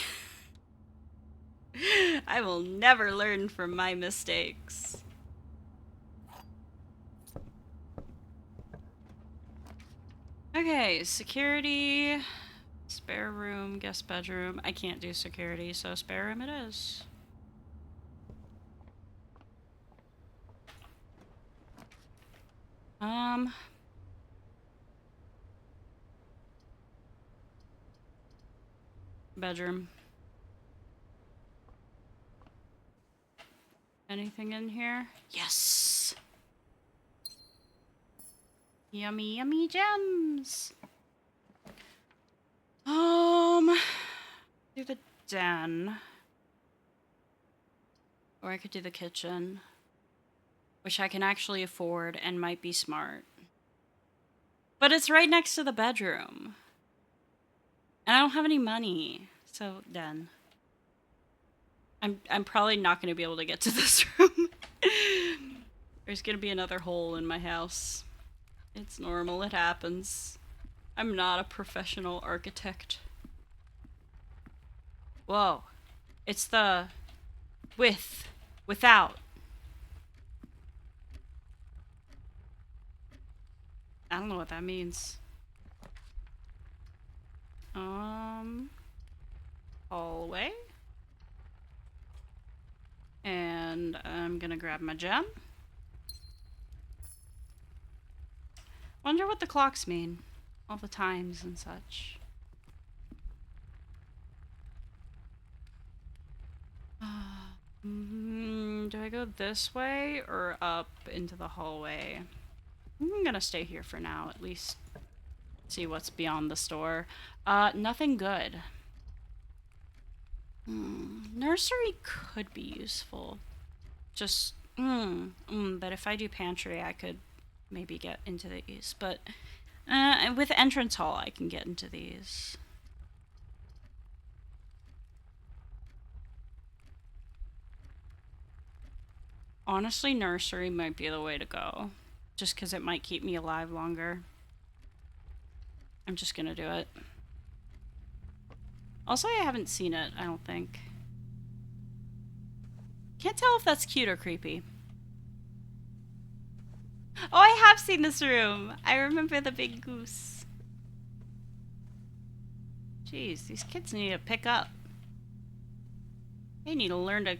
I will never learn from my mistakes. Okay, security, spare room, guest bedroom. I can't do security, so spare room it is. Bedroom. Anything in here? Yes! Yummy, yummy gems! Do the den. Or I could do the kitchen. Which I can actually afford and might be smart. But it's right next to the bedroom. And I don't have any money. So, den. I'm probably not going to be able to get to this room. There's going to be another hole in my house. It's normal, it happens. I'm not a professional architect. Whoa. It's the without. I don't know what that means. Hallway. And I'm gonna grab my gem. Wonder what the clocks mean. All the times and such. Do I go this way or up into the hallway? I'm gonna stay here for now, at least see what's beyond the store. Nothing good. Nursery could be useful. Just, but if I do pantry, I could maybe get into these. But with entrance hall, I can get into these. Honestly, nursery might be the way to go. Just because it might keep me alive longer. I'm just gonna do it. Also, I haven't seen it, I don't think. Can't tell if that's cute or creepy. Oh, I have seen this room! I remember the big goose. Jeez, these kids need to pick up. They need to learn to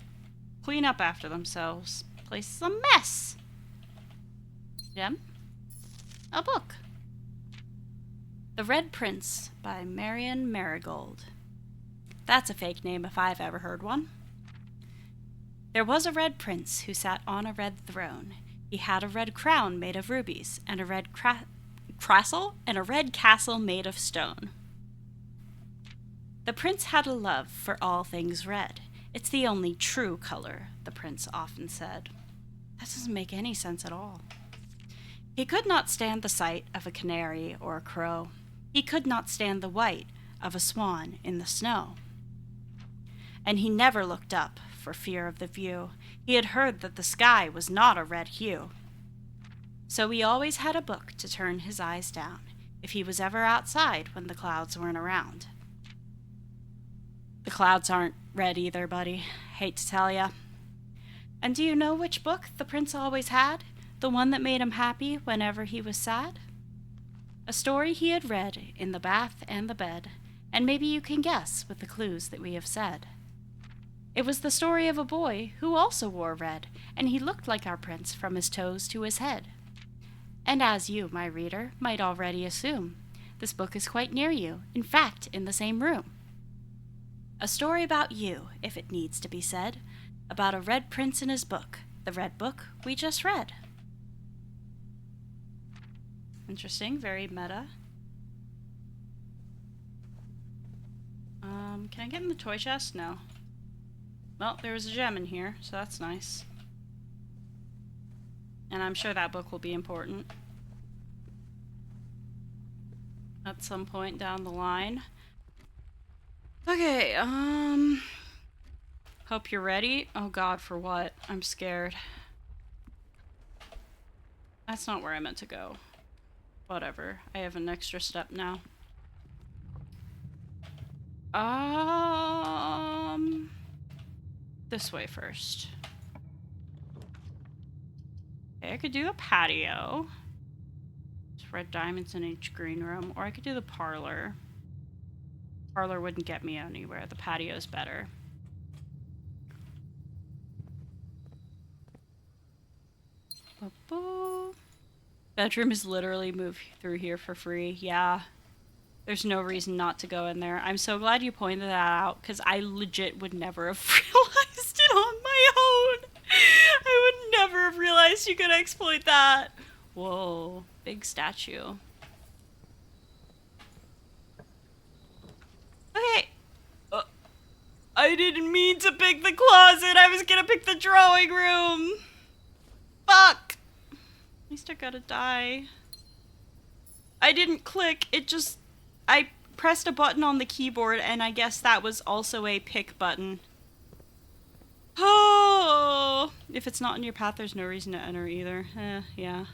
clean up after themselves. Place is a mess! Gem? A book. The Red Prince by Marion Marigold. That's a fake name if I've ever heard one. There was a red prince who sat on a red throne. He had a red crown made of rubies, and a red castle made of stone. The prince had a love for all things red. It's the only true color, the prince often said. That doesn't make any sense at all. He could not stand the sight of a canary or a crow. He could not stand the white of a swan in the snow. And he never looked up for fear of the view. He had heard that the sky was not a red hue. So he always had a book to turn his eyes down if he was ever outside when the clouds weren't around. The clouds aren't red either, buddy. Hate to tell ya. And do you know which book the prince always had? The one that made him happy whenever he was sad? A story he had read in the bath and the bed, and maybe you can guess with the clues that we have said. It was the story of a boy who also wore red, and he looked like our prince from his toes to his head. And as you, my reader, might already assume, this book is quite near you, in fact, in the same room. A story about you, if it needs to be said, about a red prince in his book. The red book we just read. Interesting, very meta. Can I get in the toy chest? No. Well, there was a gem in here, so that's nice. And I'm sure that book will be important at some point down the line. Okay, hope you're ready. Oh god, for what? I'm scared. That's not where I meant to go. Whatever. I have an extra step now. This way first. Okay, I could do a patio. There's red diamonds in each green room. Or I could do the parlor. Parlor wouldn't get me anywhere. The patio's better. Bedroom is literally moved through here for free. Yeah. There's no reason not to go in there. I'm so glad you pointed that out, because I legit would never have realized it on my own. I would never have realized you could exploit that. Whoa. Big statue. Okay. I didn't mean to pick the closet. I was gonna pick the drawing room. Fuck. At least I gotta die. I didn't click. It just... I pressed a button on the keyboard, and I guess that was also a pick button. Oh! If it's not in your path, there's no reason to enter either. Yeah.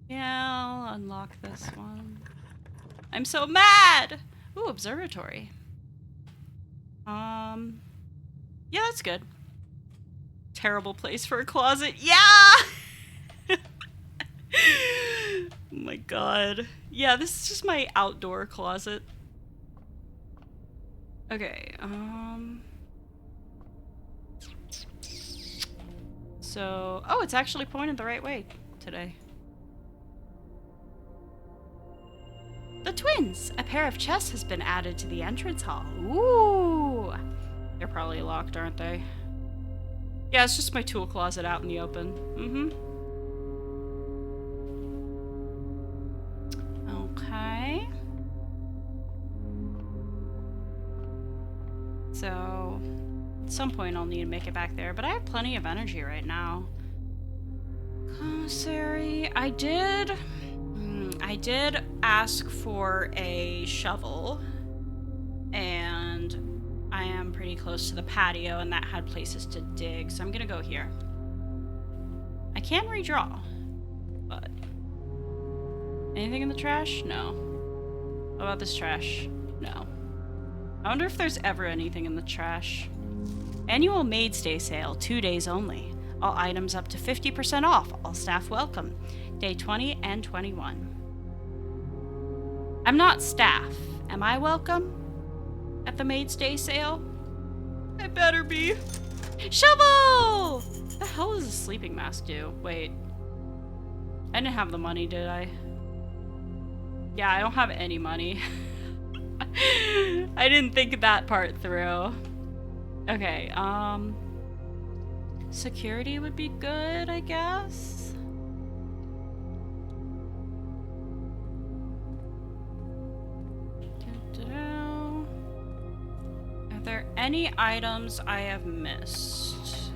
Yeah, I'll unlock this one. I'm so mad! Ooh, observatory. Yeah, that's good. Terrible place for a closet. Yeah! Oh my god. Yeah, this is just my outdoor closet. Okay, so... Oh, it's actually pointed the right way today. The twins! A pair of chests has been added to the entrance hall. Ooh! They're probably locked, aren't they? Yeah, it's just my tool closet out in the open. Okay. So, at some point I'll need to make it back there, but I have plenty of energy right now. Commissary, I did ask for a shovel, and I am pretty close to the patio, and that had places to dig, so I'm gonna go here. I can redraw, but... Anything in the trash? No. What about this trash? No. I wonder if there's ever anything in the trash. Annual Maid's Day sale, 2 days only. All items up to 50% off. All staff welcome. Day 20 and 21. I'm not staff. Am I welcome? At the Maid's Day sale? I better be. Shovel! What the hell does a sleeping mask do? Wait. I didn't have the money, did I? Yeah, I don't have any money. I didn't think that part through. Okay, security would be good, I guess. Are there any items I have missed?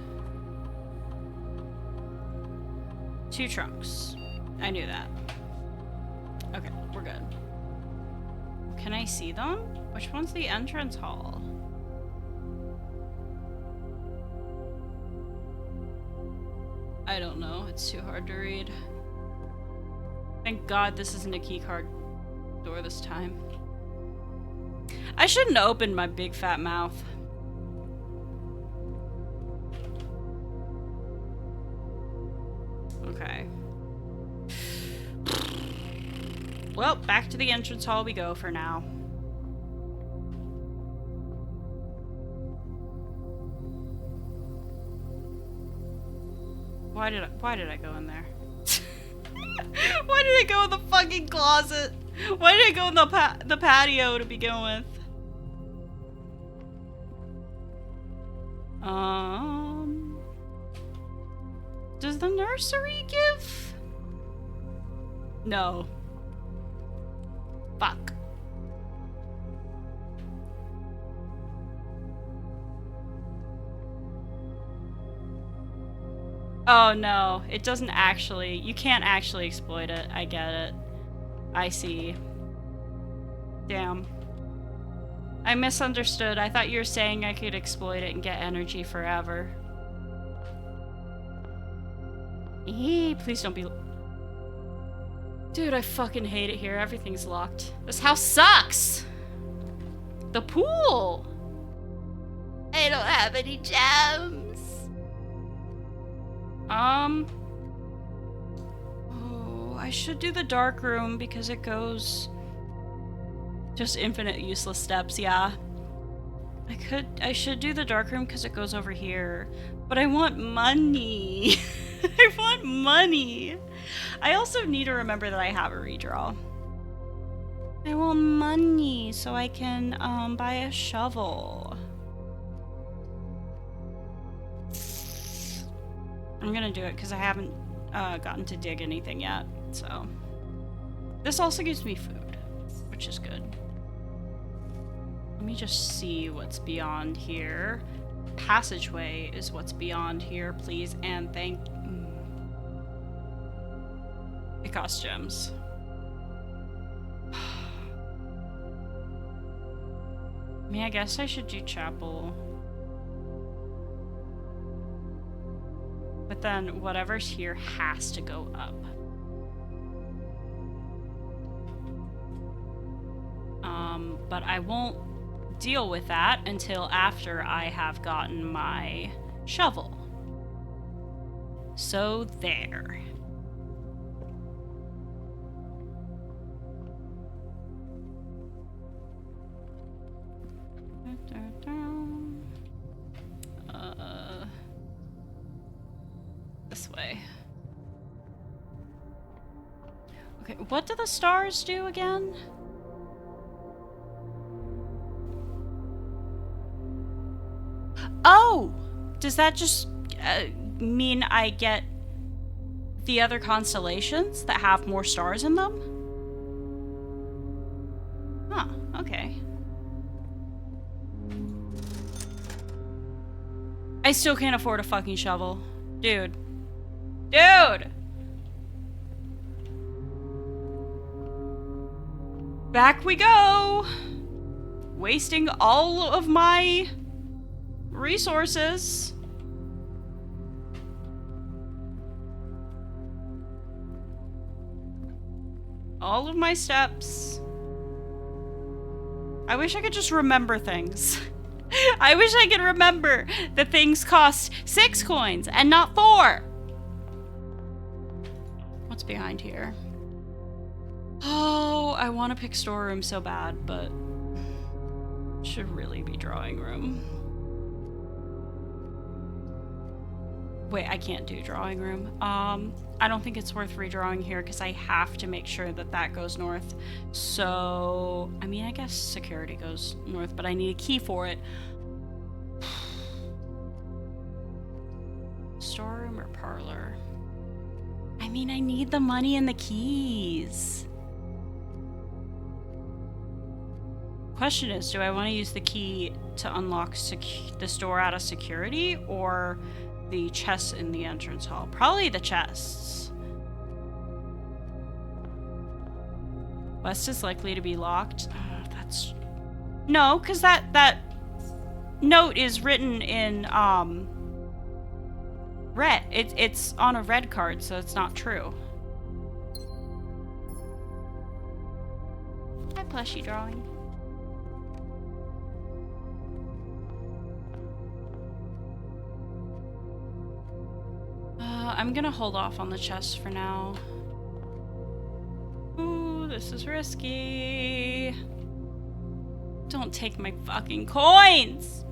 2 trunks. I knew that. Okay, we're good. Can I see them? Which one's the entrance hall? I don't know. It's too hard to read. Thank God this isn't a keycard door this time. I shouldn't have opened my big fat mouth. Okay. Well, back to the entrance hall we go for now. Why did I go in there? Why did I go in the fucking closet? Why did I go in the patio to begin with? Does the nursery give? No. Fuck. Oh no, it doesn't actually. You can't actually exploit it. I get it. I see. Damn. I misunderstood. I thought you were saying I could exploit it and get energy forever. Please don't be... Dude, I fucking hate it here. Everything's locked. This house sucks! The pool! I don't have any gems. Oh, I should do the dark room because it goes... Just infinite useless steps, yeah. I should do the dark room because it goes over here. But I want money. I want money. I also need to remember that I have a redraw. I want money so I can buy a shovel. I'm gonna do it because I haven't gotten to dig anything yet, so. This also gives me food, which is good. Let me just see what's beyond here. Passageway is what's beyond here, please, and thank... It costs gems. I mean, I guess I should do chapel. But then whatever's here has to go up. But I won't deal with that until after I have gotten my shovel. So there. This way. Okay, what do the stars do again? Oh! Does that just mean I get the other constellations that have more stars in them? Huh, okay. I still can't afford a fucking shovel. Dude. Dude! Back we go! Wasting all of my resources. All of my steps. I wish I could just remember things. I wish I could remember that things cost 6 coins and not 4. What's behind here? Oh, I want to pick storeroom so bad, but should really be drawing room. Wait, I can't do drawing room. I don't think it's worth redrawing here because I have to make sure that that goes north. So, I mean, I guess security goes north, but I need a key for it. Storeroom or parlor? I mean, I need the money and the keys. Question is, do I want to use the key to unlock this door out of security or the chests in the entrance hall? Probably the chests. West is likely to be locked. That's... No, because that note is written in, red. It's on a red card, so it's not true. Hi, plushie drawing. I'm gonna hold off on the chest for now. Ooh, this is risky. Don't take my fucking coins!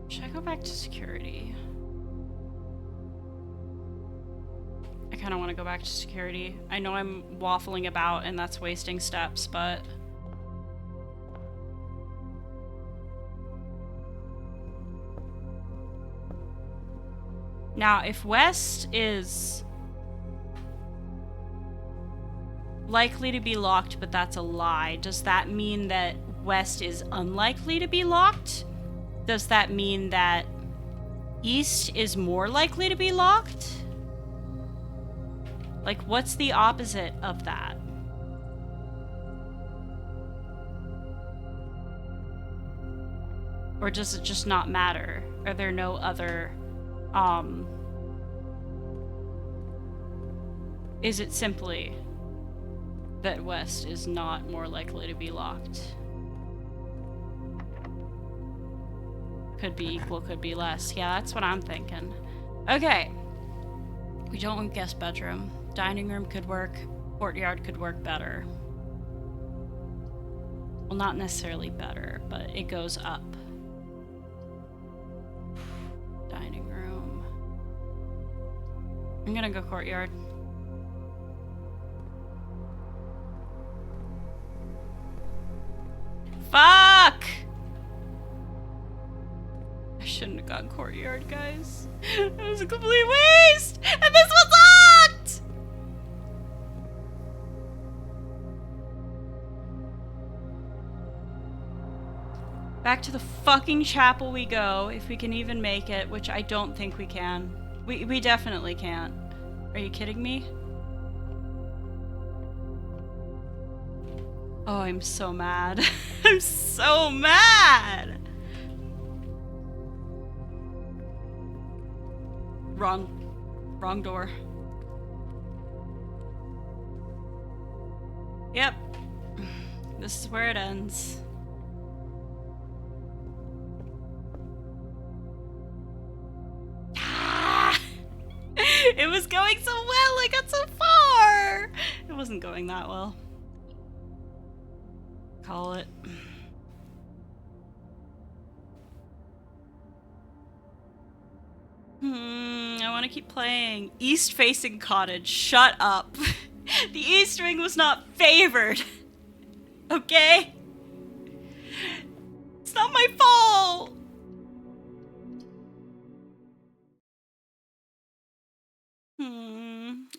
Should I go back to security? I kind kind of want to go back to security. I know I'm waffling about and that's wasting steps, but... Now, if West is likely to be locked, but that's a lie, does that mean that West is unlikely to be locked? Does that mean that East is more likely to be locked? Like, what's the opposite of that? Or does it just not matter? Are there no other, is it simply that West is not more likely to be locked? Could be equal, could be less. Yeah, that's what I'm thinking. Okay. We don't want guest bedroom. Dining room could work. Courtyard could work better. Well, not necessarily better, but it goes up. Dining room. I'm gonna go courtyard. Fuck! I shouldn't have gone courtyard, guys. It was a complete waste! And this was locked! Back to the fucking chapel we go, if we can even make it, which I don't think we can. We definitely can't. Are you kidding me? Oh, I'm so mad. I'm so mad! Wrong door. Yep. This is where it ends. Ah! It was going so well, I got so far! It wasn't going that well. Call it. I want to keep playing. East-facing cottage. Shut up. The East Wing was not favored. Okay? It's not my fault.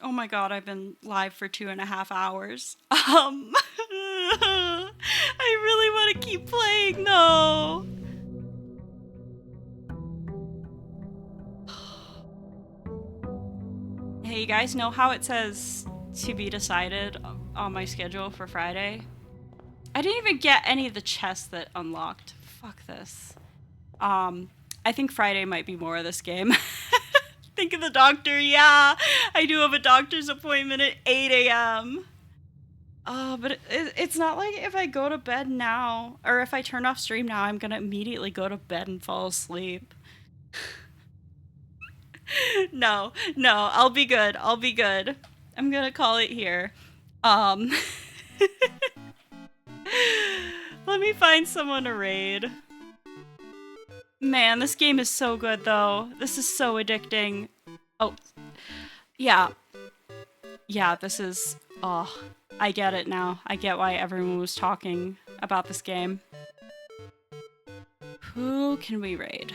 Oh my god, I've been live for 2.5 hours. I really want to keep playing though. Hey, you guys know how it says to be decided on my schedule for Friday? I didn't even get any of the chests that unlocked. Fuck this. I think Friday might be more of this game. Think of the doctor. Yeah, I do have a doctor's appointment at 8 a.m. Oh, but it's not like if I go to bed now, or if I turn off stream now, I'm gonna immediately go to bed and fall asleep. No, I'll be good. I'll be good. I'm gonna call it here. Let me find someone to raid. Man, this game is so good, though. This is so addicting. Oh, yeah. Yeah, this is... Oh, I get it now. I get why everyone was talking about this game. Who can we raid?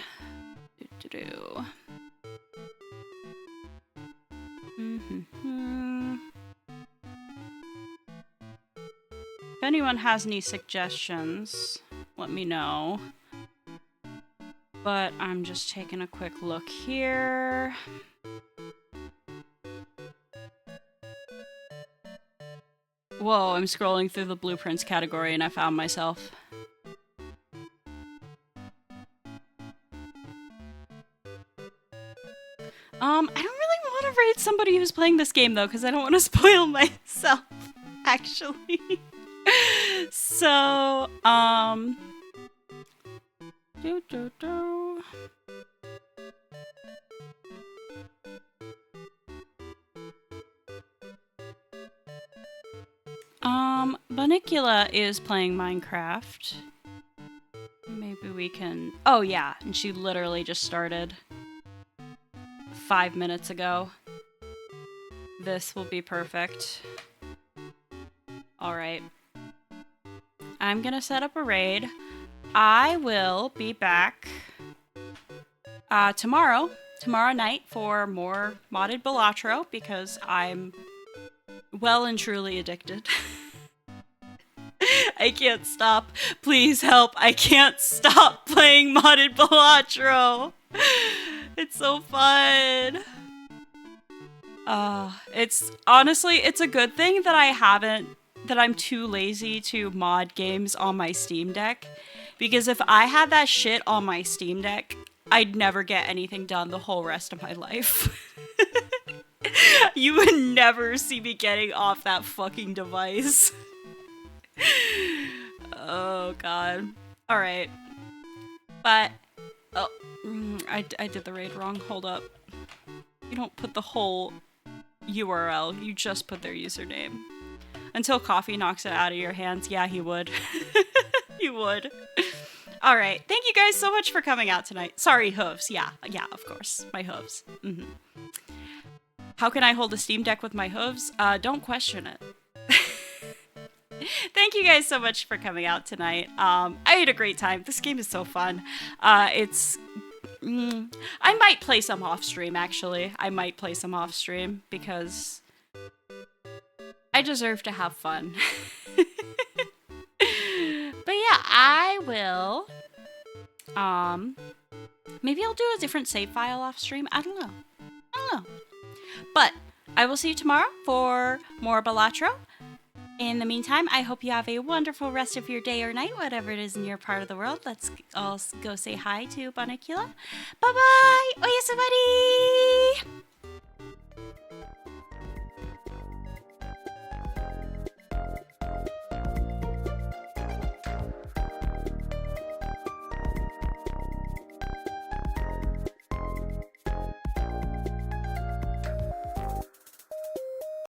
If anyone has any suggestions, let me know. But I'm just taking a quick look here. Whoa, I'm scrolling through the blueprints category and I found myself. I don't really want to raid somebody who's playing this game though, because I don't want to spoil myself, actually. So, Bunicula is playing Minecraft. Maybe we can... Oh yeah, and she literally just started 5 minutes ago. This will be perfect. Alright. I'm gonna set up a raid. I will be back tomorrow night for more modded Balatro because I'm well and truly addicted. I can't stop. Please help. I can't stop playing modded Balatro. It's so fun. It's honestly, it's a good thing that I'm too lazy to mod games on my Steam Deck. Because if I had that shit on my Steam Deck, I'd never get anything done the whole rest of my life. You would never see me getting off that fucking device. Oh god. Alright. But, oh, I did the raid wrong. Hold up. You don't put the whole URL, you just put their username. Until Coffee knocks it out of your hands, yeah, he would. He would. Alright, thank you guys so much for coming out tonight. Sorry, hooves. Yeah, of course. My hooves. How can I hold a Steam Deck with my hooves? Don't question it. Thank you guys so much for coming out tonight. I had a great time. This game is so fun. I might play some off stream, actually. I might play some off stream because I deserve to have fun. But yeah, I will. Maybe I'll do a different save file off stream. I don't know. But I will see you tomorrow for more Balatro. In the meantime, I hope you have a wonderful rest of your day or night, whatever it is in your part of the world. Let's all go say hi to Banakila. Bye-bye! Oyasumari!